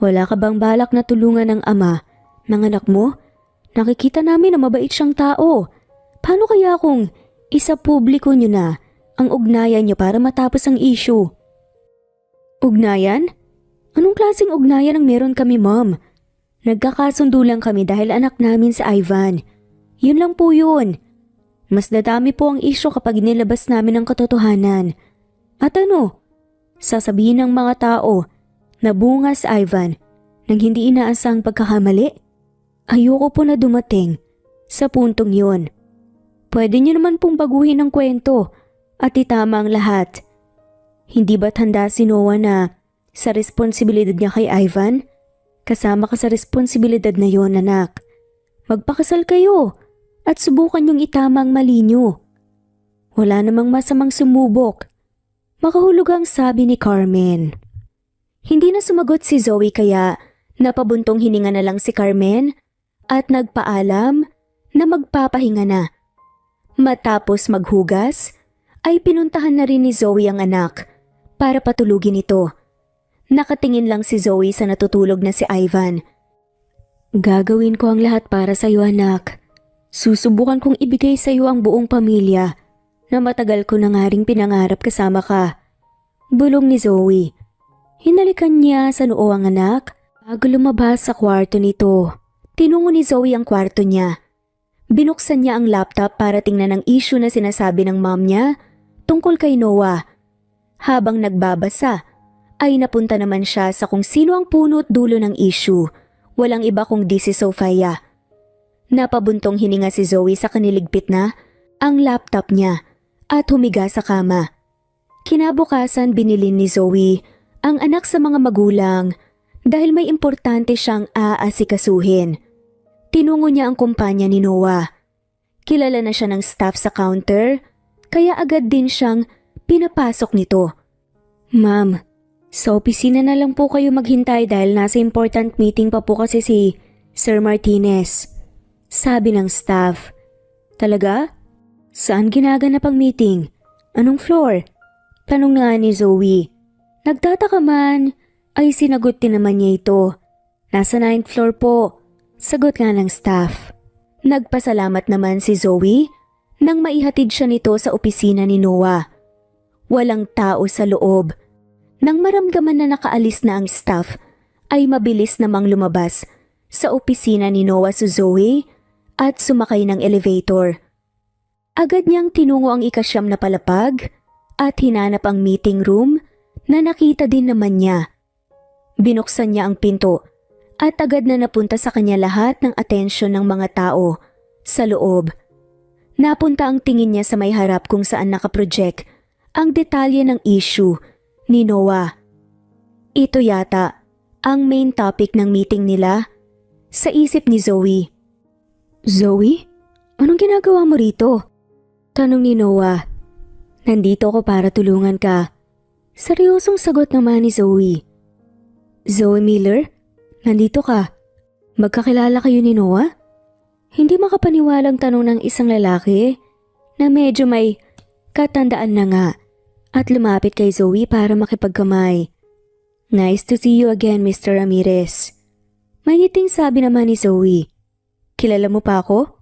Wala ka bang balak na tulungan ng ama ng anak mo? Nakikita namin na mabait siyang tao. Paano kaya kung isa publiko niyo na ang ugnayan niyo para matapos ang issue? Ugnayan? Anong klaseng ugnayan ang meron kami, Mom? Nagkakasundo lang kami dahil anak namin si Ivan. Yun lang po yun. Mas dadami po ang issue kapag nilabas namin ang katotohanan. At ano? Sasabihin ng mga tao na bunga si Ivan nang hindi inaasang pagkakamali? Ayoko po na dumating sa puntong yun. Pwede niyo naman pong baguhin ang kwento at itama ang lahat. Hindi ba't handa si Noah na sa responsibilidad niya kay Ivan? Kasama ka sa responsibilidad na yon, anak. Magpakasal kayo at subukan yung itama ang mali niyo. Wala namang masamang sumubok. Makahulog ang sabi ni Carmen. Hindi na sumagot si Zoe kaya napabuntong hininga na lang si Carmen at nagpaalam na magpapahinga na. Matapos maghugas, ay pinuntahan na rin ni Zoe ang anak para patulugin ito. Nakatingin lang si Zoe sa natutulog na si Ivan. Gagawin ko ang lahat para sa iyo, anak. Susubukan kong ibigay sa iyo ang buong pamilya na matagal ko na nga ring pinangarap kasama ka. Bulong ni Zoe. Hinalikan niya sa noo ang anak bago lumabas sa kwarto nito. Tinungo ni Zoe ang kwarto niya. Binuksan niya ang laptop para tingnan ang issue na sinasabi ng mom niya tungkol kay Noah. Habang nagbabasa, ay napunta naman siya sa kung sino ang puno at dulo ng issue. Walang iba kundi si Sofia. Napabuntong hininga si Zoe sa kaniligpit na ang laptop niya at humiga sa kama. Kinabukasan binilin ni Zoe ang anak sa mga magulang dahil may importante siyang aasikasuhin. Tinungo niya ang kumpanya ni Noah. Kilala na siya ng staff sa counter kaya agad din siyang pinapasok nito. Ma'am, sa opisina na lang po kayo maghintay dahil nasa important meeting pa po kasi si Sir Martinez. Sabi ng staff. Talaga? Saan ginaganap ang meeting? Anong floor? Tanong nga ni Zoe. Nagtataka man, ay sinagot din naman niya ito. Nasa 9th floor po. Sagot nga ng staff. Nagpasalamat naman si Zoe nang maihatid siya nito sa opisina ni Noah. Walang tao sa loob. Nang maramdaman na nakaalis na ang staff, ay mabilis namang lumabas sa opisina ni Noah si Zoe at sumakay ng elevator. Agad niyang tinungo ang ikasyam na palapag at hinanap ang meeting room na nakita din naman niya. Binuksan niya ang pinto at agad na napunta sa kanya lahat ng atensyon ng mga tao sa loob. Napunta ang tingin niya sa may harap kung saan nakaproject ang detalye ng issue ni Noah. Ito yata ang main topic ng meeting nila sa isip ni Zoe. Zoe? Anong ginagawa mo rito? Tanong ni Noah. Nandito ako para tulungan ka. Seryosong sagot naman ni Zoe. Zoe Miller? Nandito ka. Magkakilala kayo ni Noah? Hindi makapaniwalang tanong ng isang lalaki na medyo may katandaan na nga at lumapit kay Zoe para makipagkamay. Nice to see you again, Mr. Ramirez. May ngiting sabi naman ni Zoe. Kilala mo pa ako?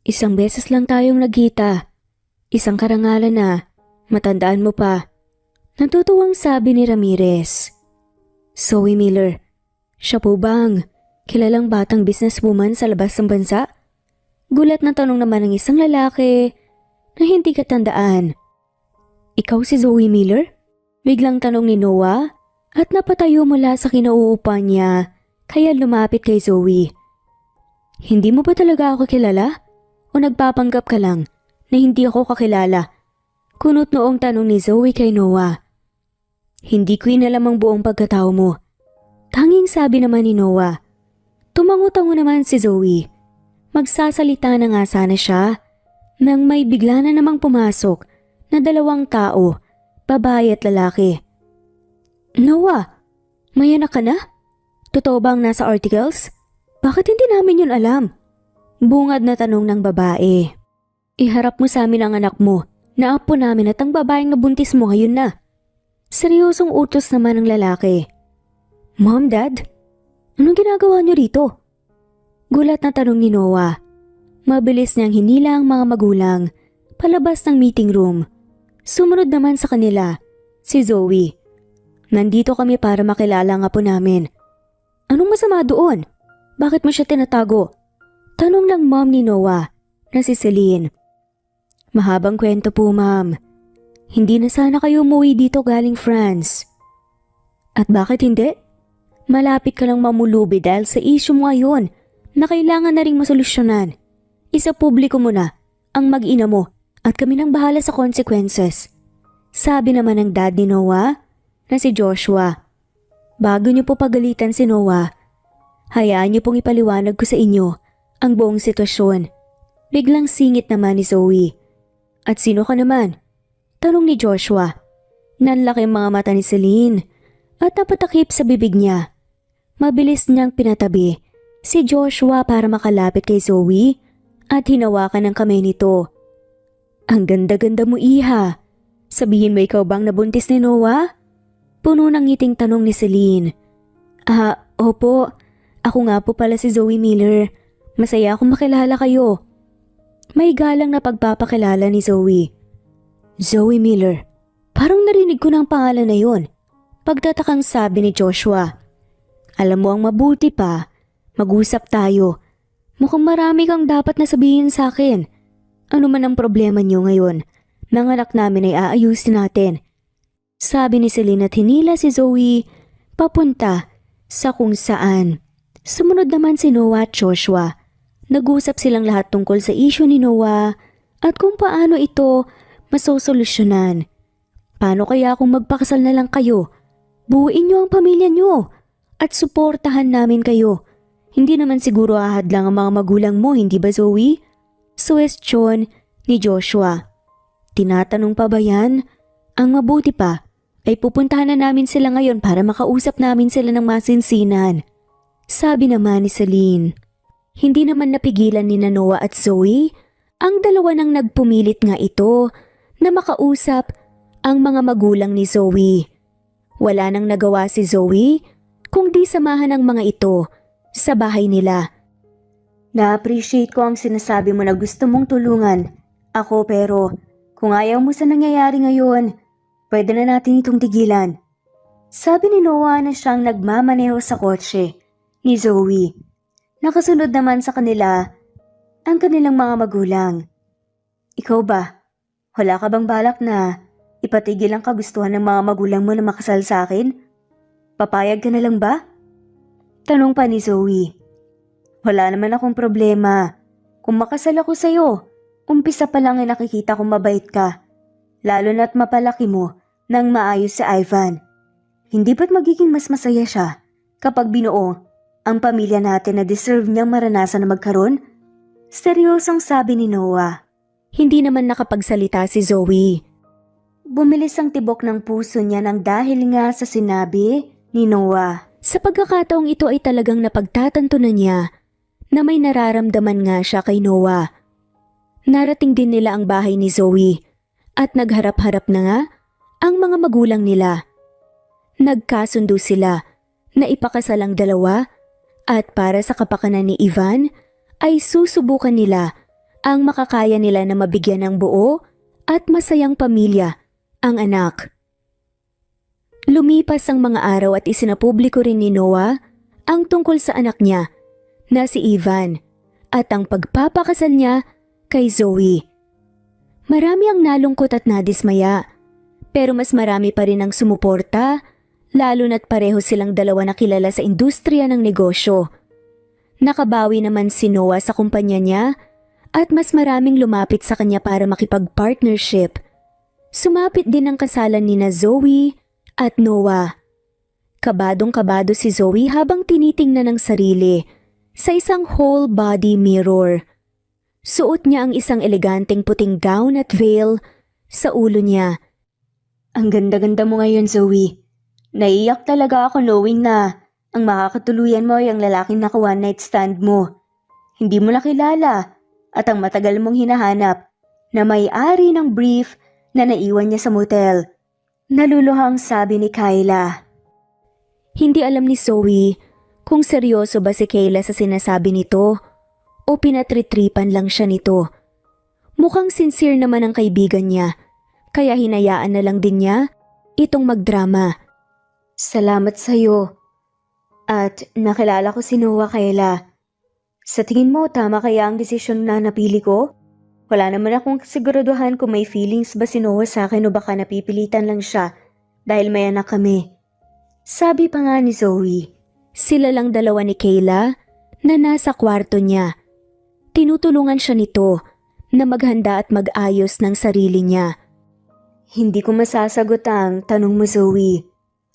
Isang beses lang tayong nagkita. Isang karangalan na. Matandaan mo pa. Natutuwang sabi ni Ramirez. Zoe Miller, siya po bang kilalang batang businesswoman sa labas ng bansa? Gulat na tanong naman ng isang lalaki na hindi katandaan. Ikaw si Zoe Miller? Biglang tanong ni Noah at napatayo mula sa kinauupan niya kaya lumapit kay Zoe. Hindi mo ba talaga ako kilala? O nagpapanggap ka lang na hindi ako kakilala? Kunot noong tanong ni Zoe kay Noah. Hindi ko inalam ang buong pagkatao mo. Tanging sabi naman ni Noah. Tumango-tango naman si Zoe. Magsasalita na nga sana siya nang may bigla na namang pumasok na dalawang tao, babae at lalaki. Noah, may anak ka na? Totoo bang nasa articles? Bakit hindi namin yun alam? Bungad na tanong ng babae. Iharap mo sa amin ang anak mo na apo namin at ang babaeng nabuntis mo ngayon na. Seryosong utos naman ng lalaki. Mom, Dad, anong ginagawa niyo rito? Gulat na tanong ni Noah. Mabilis niyang hinila ang mga magulang palabas ng meeting room. Sumunod naman sa kanila si Zoe. Nandito kami para makilala ang apo namin. Anong masama doon? Bakit mo siya tinatago? Tanong ng mom ni Noah na si Celine. Mahabang kwento po, ma'am. Hindi na sana kayo umuwi dito galing France. At bakit hindi? Malapit ka lang mamulubi dahil sa issue mo ngayon na kailangan na ring masolusyonan. Isa publiko mo na ang mag-ina mo at kami nang bahala sa consequences. Sabi naman ng dad ni Noah na si Joshua. Bago niyo po pagalitan si Noah, hayaan niyo pong ipaliwanag ko sa inyo ang buong sitwasyon. Biglang singit naman ni Zoe. At sino ka naman? Tanong ni Joshua. Nanlaki ang mga mata ni Celine at napatakip sa bibig niya. Mabilis niyang pinatabi si Joshua para makalapit kay Zoe at hinawakan ang kamay nito. Ang ganda-ganda mo, iha. Sabihin mo ikaw bang nabuntis ni Noah? Puno ng ngiting tanong ni Celine. Opo. Ako nga po pala si Zoe Miller. Masaya akong makilala kayo. May galang na pagpapakilala ni Zoe. Zoe Miller. Parang narinig ko ng pangalan na yon. Pagtatakang sabi ni Joshua. Alam mo ang mabuti pa, mag-usap tayo. Mukhang marami kang dapat na sabihin sa akin. Ano man ang problema niyo ngayon, ng anak namin ay aayusin natin. Sabi ni Celine at hinila si Zoe papunta sa kung saan. Sumunod naman si Noah at Joshua. Nag-usap silang lahat tungkol sa issue ni Noah at kung paano ito masosolusyonan. Paano kaya kung magpakasal na lang kayo? Buuin niyo ang pamilya niyo at suportahan namin kayo. Hindi naman siguro ahadlang ang mga magulang mo, hindi ba Zoe? Suwestyon ni Joshua. Tinatanong pa ba yan? Ang mabuti pa ay pupuntahan na namin sila ngayon para makausap namin sila ng masinsinan. Sabi naman ni Celine. Hindi naman napigilan ni Noah at Zoe. Ang dalawa nang nagpumilit nga ito na makausap ang mga magulang ni Zoe. Wala nang nagawa si Zoe kung di samahan ang mga ito sa bahay nila. Na-appreciate ko ang sinasabi mo na gusto mong tulungan ako, pero kung ayaw mo sa nangyayari ngayon, pwede na natin itong tigilan. Sabi ni Noah na siyang nagmamaneho sa kotse ni Zoe. Nakasunod naman sa kanila ang kanilang mga magulang. Ikaw ba? Wala ka bang balak na ipatigil ang kagustuhan ng mga magulang mo na makasal sa akin? Papayag ka na lang ba? Tanong pa ni Zoe. Wala naman akong problema. Kung makasal ako sa'yo, umpisa pa lang ay nakikita kong mabait ka. Lalo na't mapalaki mo nang maayos si Ivan. Hindi ba't magiging mas masaya siya kapag binuo ang pamilya natin na deserve niyang maranasan na magkaroon? Seryosong sabi ni Noah. Hindi naman nakapagsalita si Zoe. Bumilis ang tibok ng puso niya nang dahil nga sa sinabi ni Noah. Sa pagkakataong ito ay talagang napagtatanto na niya na may nararamdaman nga siya kay Noah. Narating din nila ang bahay ni Zoe at nagharap-harap na nga ang mga magulang nila. Nagkasundo sila na ipakasal ang dalawa at para sa kapakanan ni Ivan ay susubukan nila ang makakaya nila na mabigyan ng buo at masayang pamilya ang anak. Lumipas ang mga araw at isinapubliko rin ni Noah ang tungkol sa anak niya na si Ivan at ang pagpapakasal niya kay Zoe. Marami ang nalungkot at nadismaya, pero mas marami pa rin ang sumuporta, lalo na't pareho silang dalawa na kilala sa industriya ng negosyo. Nakabawi naman si Noah sa kumpanya niya at mas maraming lumapit sa kanya para makipag-partnership. Sumapit din ang kasalan nina Zoe at Noah. Kabadong-kabado si Zoe habang tinitingnan ang sarili sa isang whole body mirror. Suot niya ang isang eleganteng puting gown at veil sa ulo niya. Ang ganda-ganda mo ngayon, Zoe. Naiyak talaga ako knowing na ang makakatuluyan mo ay ang lalaking naka one night stand mo. Hindi mo nakilala at ang matagal mong hinahanap na may-ari ng brief na naiwan niya sa motel. Naluluhang sabi ni Kyla. Hindi alam ni Zoe kung seryoso ba si Kayla sa sinasabi nito o pinatritripan lang siya nito. Mukhang sincere naman ang kaibigan niya, kaya hinayaan na lang din niya itong magdrama. Salamat sa'yo. At nakilala ko si Noah, Kayla. Sa tingin mo, tama kaya ang desisyon na napili ko? Wala naman akong siguraduhan kung may feelings ba si Noah sa akin o baka napipilitan lang siya dahil may anak kami. Sabi pa nga ni Zoe. Sila lang dalawa ni Kayla na nasa kwarto niya. Tinutulungan siya nito na maghanda at mag-ayos ng sarili niya. Hindi ko masasagot ang tanong mo, Zoe.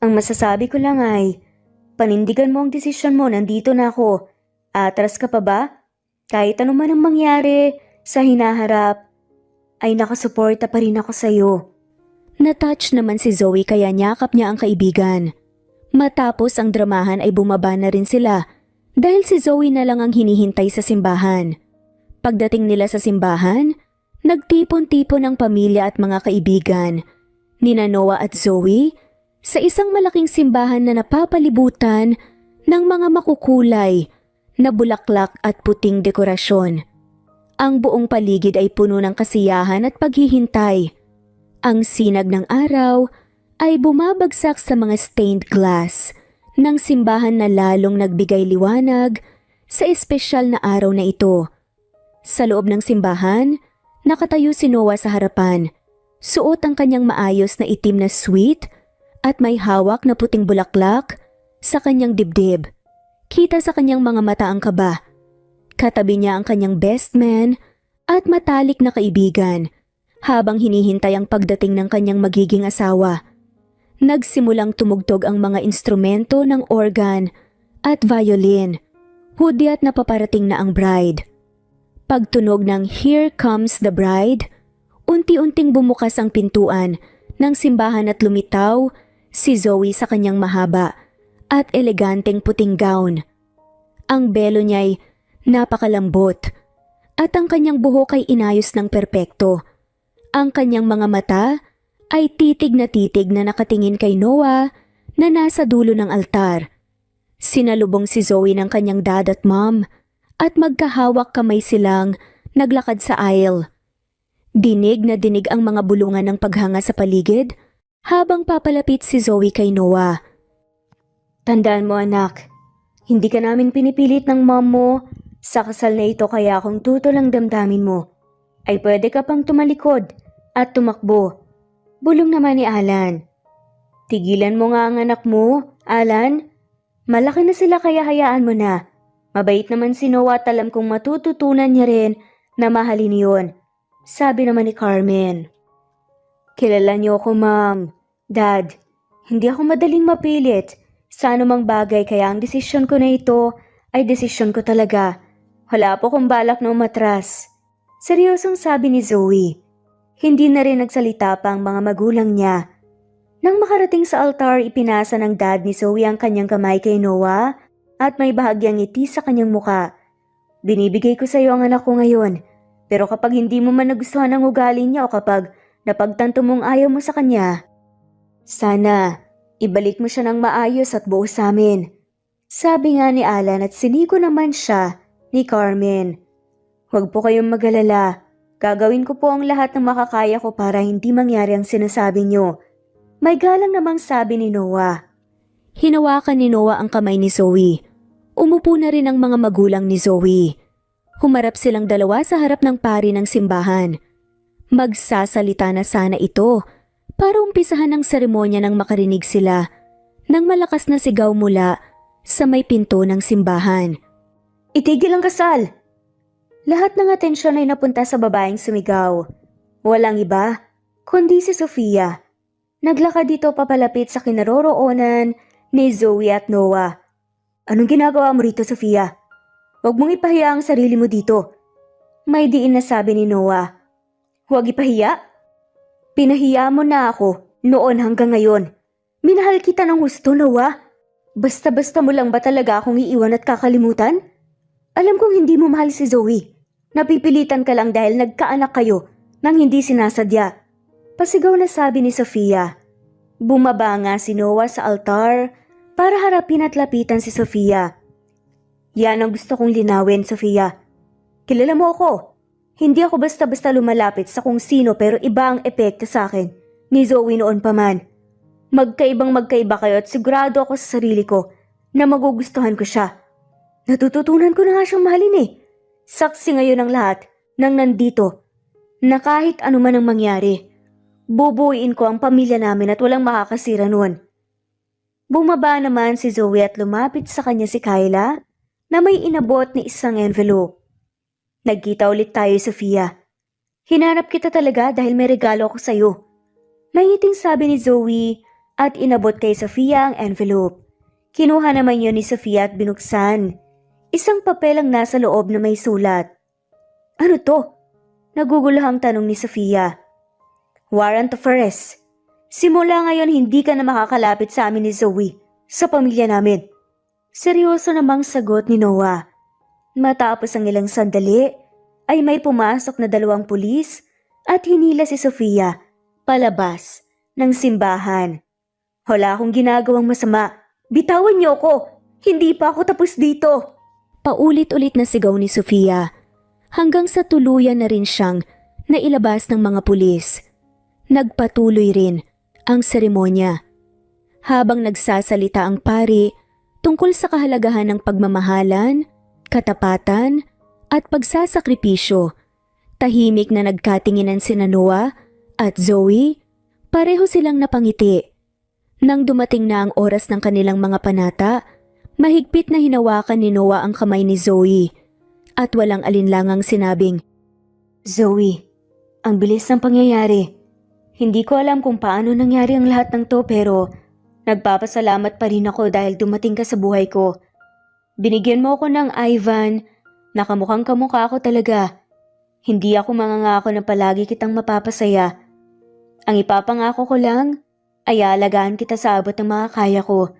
Ang masasabi ko lang ay, panindigan mo ang desisyon mo, nandito na ako. Atras ka pa ba? Kahit ano man ang mangyari sa hinaharap, ay nakasuporta pa rin ako sa'yo. Natouch naman si Zoe kaya nyakap niya ang kaibigan. Matapos ang dramahan ay bumaba na rin sila dahil si Zoe na lang ang hinihintay sa simbahan. Pagdating nila sa simbahan, nagtipon-tipon ang pamilya at mga kaibigan. Nina Noah at Zoe sa isang malaking simbahan na napapalibutan ng mga makukulay na bulaklak at puting dekorasyon. Ang buong paligid ay puno ng kasiyahan at paghihintay. Ang sinag ng araw ay bumabagsak sa mga stained glass ng simbahan na lalong nagbigay liwanag sa espesyal na araw na ito. Sa loob ng simbahan, nakatayo si Noah sa harapan. Suot ang kanyang maayos na itim na suit at may hawak na puting bulaklak sa kanyang dibdib. Kita sa kanyang mga mata ang kaba. Katabi niya ang kanyang best man at matalik na kaibigan habang hinihintay ang pagdating ng kanyang magiging asawa. Nagsimulang tumugtog ang mga instrumento ng organ at violin. Hudyat na paparating na ang bride. Pagtunog ng Here Comes the Bride, unti-unting bumukas ang pintuan ng simbahan at lumitaw si Zoe sa kanyang mahaba at eleganteng puting gown. Ang belo niya'y napakalambot at ang kanyang buhok ay inayos ng perpekto. Ang kanyang mga mata ay titig na nakatingin kay Noah na nasa dulo ng altar. Sinalubong si Zoe ng kanyang dad at mom at magkahawak kamay silang naglakad sa aisle. Dinig na dinig ang mga bulungan ng paghanga sa paligid habang papalapit si Zoe kay Noah. Tandaan mo anak, hindi ka namin pinipilit ng mom mo sa kasal na ito kaya kung tutol ang damdamin mo, ay pwede ka pang tumalikod at tumakbo. Bulong naman ni Alan. Tigilan mo nga ang anak mo, Alan. Malaki na sila kaya hayaan mo na. Mabait naman si Noah at alam kong matututunan niya rin na mahalin yun. Sabi naman ni Carmen. Kilala niyo ako, Ma'am. Dad, hindi ako madaling mapilit sa anumang bagay kaya ang desisyon ko na ito ay desisyon ko talaga. Wala po kong balak na umatras. Seryosong sabi ni Zoe. Hindi na rin nagsalita pa ang mga magulang niya. Nang makarating sa altar, ipinasa ng dad ni Zoe ang kanyang kamay kay Noah at may bahagyang ngiti sa kanyang muka. Binibigay ko sa iyo ang anak ko ngayon, pero kapag hindi mo man nagustuhan ang ugali niya o kapag napagtanto mong ayaw mo sa kanya, sana ibalik mo siya ng maayos at buo sa amin. Sabi nga ni Alan at sinigo naman siya ni Carmen. Huwag po kayong mag-alala. Gagawin ko po ang lahat ng makakaya ko para hindi mangyari ang sinasabi niyo. May galang namang sabi ni Noah. Hinawakan ni Noah ang kamay ni Zoe. Umupo na rin ang mga magulang ni Zoe. Humarap silang dalawa sa harap ng pari ng simbahan. Magsasalita na sana ito para umpisahan ang seremonya nang makarinig sila nang malakas na sigaw mula sa may pinto ng simbahan. Itigil ang kasal! Lahat ng atensyon ay napunta sa babaeng sumigaw. Walang iba, kundi si Sofia. Naglakad dito papalapit sa kinaroroonan ni Zoe at Noah. Anong ginagawa mo rito, Sofia? Huwag mong ipahiya ang sarili mo dito. May diin na sabi ni Noah. Huwag ipahiya? Pinahiya mo na ako noon hanggang ngayon. Minahal kita ng husto, Noah. Basta-basta mo lang ba talaga akong iiwan at kakalimutan? Alam kong hindi mo mahal si Zoe. Napipilitan ka lang dahil nagkaanak kayo nang hindi sinasadya. Pasigaw na sabi ni Sofia. Bumaba nga si Noah sa altar para harapin at lapitan si Sofia. Yan ang gusto kong linawin, Sofia. Kilala mo ako. Hindi ako basta-basta lumalapit sa kung sino pero iba ang epekto sa akin ni Zoe noon pa man. Magkaiba kayo at sigurado ako sa sarili ko na magugustuhan ko siya. Natututunan ko na nga siyang mahalin eh. Saksi ngayon ang lahat ng nandito na kahit ano man ang mangyari, bubuuin ko ang pamilya namin at walang makakasira noon. Bumaba naman si Zoe at lumapit sa kanya si Kyla na may inabot ni isang envelope. Nagkita ulit tayo, Sofia. Hinanap kita talaga dahil may regalo ako sa'yo. Nangiting sabi ni Zoe at inabot kay Sofia ang envelope. Kinuha naman yun ni Sofia at binuksan. Isang papel ang nasa loob na may sulat. Ano to? Naguguluhang tanong ni Sofia. Warrant of arrest. Simula ngayon hindi ka na makakalapit sa amin ni Zoe, sa pamilya namin. Seryoso namang sagot ni Noah. Matapos ang ilang sandali, ay may pumasok na 2 pulis at hinila si Sofia palabas ng simbahan. Wala akong ginagawang masama. Bitawan niyo ako. Hindi pa ako tapos dito. Paulit-ulit na sigaw ni Sofia hanggang sa tuluyan na rin siyang nailabas ng mga pulis. Nagpatuloy rin ang seremonya. Habang nagsasalita ang pari tungkol sa kahalagahan ng pagmamahalan, katapatan at pagsasakripisyo, tahimik na nagkatinginan sina Noah at Zoe, pareho silang napangiti. Nang dumating na ang oras ng kanilang mga panata, mahigpit na hinawakan ni Noah ang kamay ni Zoe at walang alinlangang sinabing, Zoe, ang bilis ng pangyayari. Hindi ko alam kung paano nangyari ang lahat ng to pero nagpapasalamat pa rin ako dahil dumating ka sa buhay ko. Binigyan mo ako ng Ivan, nakamukhang kamukha ako talaga. Hindi ako mangangako na palagi kitang mapapasaya. Ang ipapangako ko lang ay aalagaan kita sa abot ng mga kaya ko.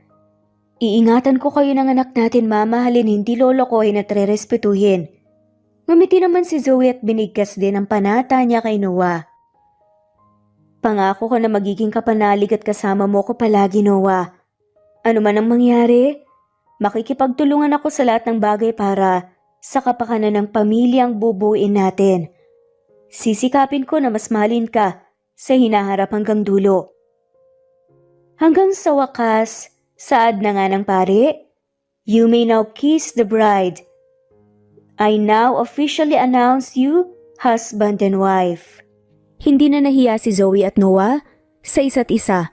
Iingatan ko kayo ng anak natin, mamahalin, hindi lolokohin at rerespetuhin. Ngumiti naman si Zoe at binigkas din ang panata niya kay Noah. Pangako ko na magiging kapanalig at kasama mo ko palagi, Noah. Ano man ang mangyari, makikipagtulungan ako sa lahat ng bagay para sa kapakanan ng pamilyang bubuin natin. Sisikapin ko na mas mahalin ka sa hinaharap hanggang dulo. Hanggang sa wakas, saad na nga ng pare, You may now kiss the bride. I now officially announce you husband and wife. Hindi na nahiya si Zoe at Noah sa isa't isa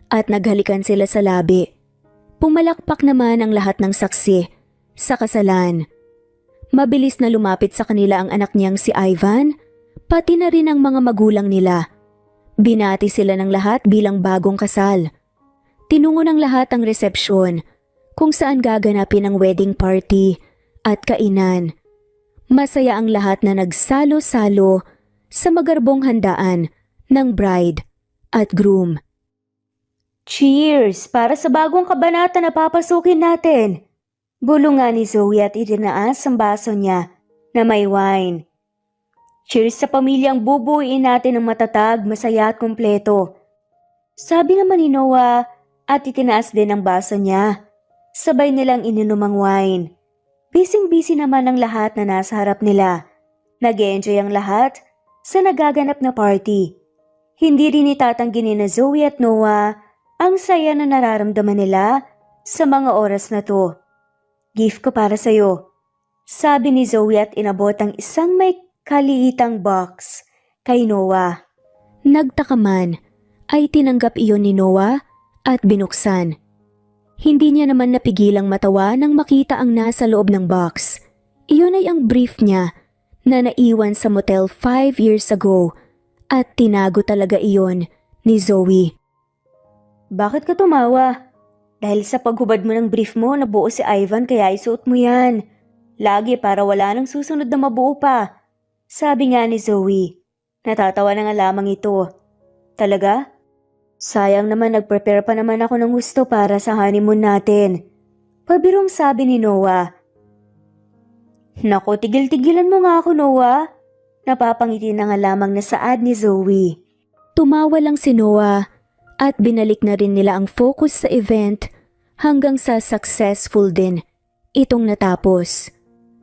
at naghalikan sila sa labi. Pumalakpak naman ang lahat ng saksi sa kasalan. Mabilis na lumapit sa kanila ang anak niyang si Ivan, pati na rin ang mga magulang nila. Binati sila ng lahat bilang bagong kasal. Tinungo ng lahat ang resepsyon kung saan gaganapin ang wedding party at kainan. Masaya ang lahat na nagsalo-salo sa magarbong handaan ng bride at groom. Cheers para sa bagong kabanata na papasukin natin. Bulungan ni Zoe at itinaas ang baso niya na may wine. Cheers sa pamilyang bubuuin natin ng matatag, masaya at kumpleto. Sabi naman ni Noah at itinaas din ang baso niya. Sabay nilang ininom ang wine. Bising-busy naman ang lahat na nasa harap nila. Nag-enjoy ang lahat sa nagaganap na party. Hindi rin itatanggi ni Zoe at Noah ang saya na nararamdaman nila sa mga oras na to. Gift ko para sa'yo, sabi ni Zoe at inabot ang isang may kaliitang box kay Noah. Nagtaka man ay tinanggap iyon ni Noah at binuksan. Hindi niya naman napigilang matawa nang makita ang nasa loob ng box. Iyon ay ang brief niya na naiwan sa motel 5 years ago at tinago talaga iyon ni Zoe. Bakit ka tumawa? Dahil sa paghubad mo ng brief mo, nabuo si Ivan kaya isuot mo yan. Lagi para wala nang susunod na mabuo pa. Sabi nga ni Zoe. Natatawa na nga lamang ito. Talaga? Sayang naman nag-prepare pa naman ako ng gusto para sa honeymoon natin. Pabirong sabi ni Noah. Naku, tigil-tigilan mo nga ako, Noah. Napapangiti na nga lamang na saad ni Zoe. Tumawa lang si Noah at binalik na rin nila ang focus sa event hanggang sa successful din itong natapos.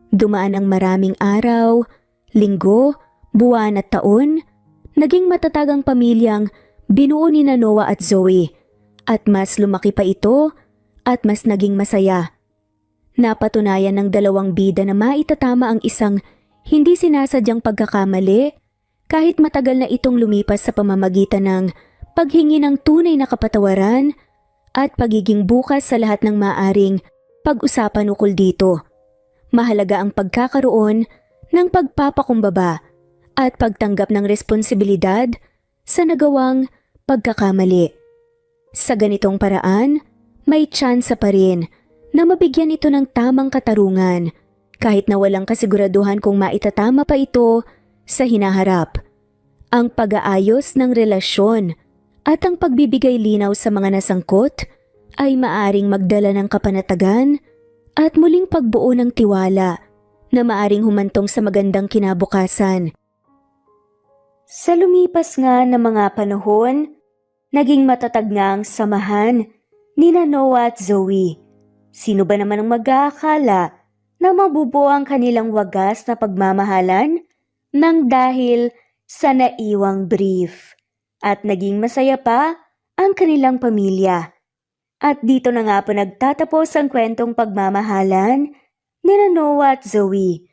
Dumaan ang maraming araw, linggo, buwan at taon, naging matatag ang pamilyang binuo ni Noah at Zoe at mas lumaki pa ito at mas naging masaya. Napatunayan ng dalawang bida na maitatama ang isang hindi sinasadyang pagkakamali kahit matagal na itong lumipas sa pamamagitan ng paghingi ng tunay na kapatawaran at pagiging bukas sa lahat ng maaring pag-usapan ukol dito. Mahalaga ang pagkakaroon ng pagpapakumbaba at pagtanggap ng responsibilidad sa nagawang pagkakamali. Sa ganitong paraan, may tsansa pa rin na mabigyan ito ng tamang katarungan kahit na walang kasiguraduhan kung maitatama pa ito sa hinaharap. Ang pag-aayos ng relasyon at ang pagbibigay linaw sa mga nasangkot ay maaring magdala ng kapanatagan at muling pagbuo ng tiwala na maaring humantong sa magandang kinabukasan. Sa lumipas nga ng mga panahon, naging matatag nga ang samahan ni Noah at Zoe. Sino ba naman ang mag-aakala na mabubuo ang kanilang wagas na pagmamahalan nang dahil sa naiwang brief? At naging masaya pa ang kanilang pamilya. At dito na nga po nagtatapos ang kwentong pagmamahalan ni Noah at Zoe.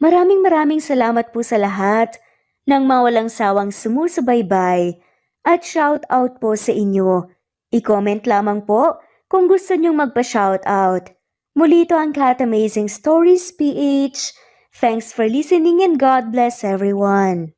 Maraming salamat po sa lahat ng mawalang sawang sumusubaybay at shout out po sa inyo. I-comment lamang po kung gusto nyong magpa-shout out. Muli ito ang Cat Amazing Stories PH. Thanks for listening and God bless everyone.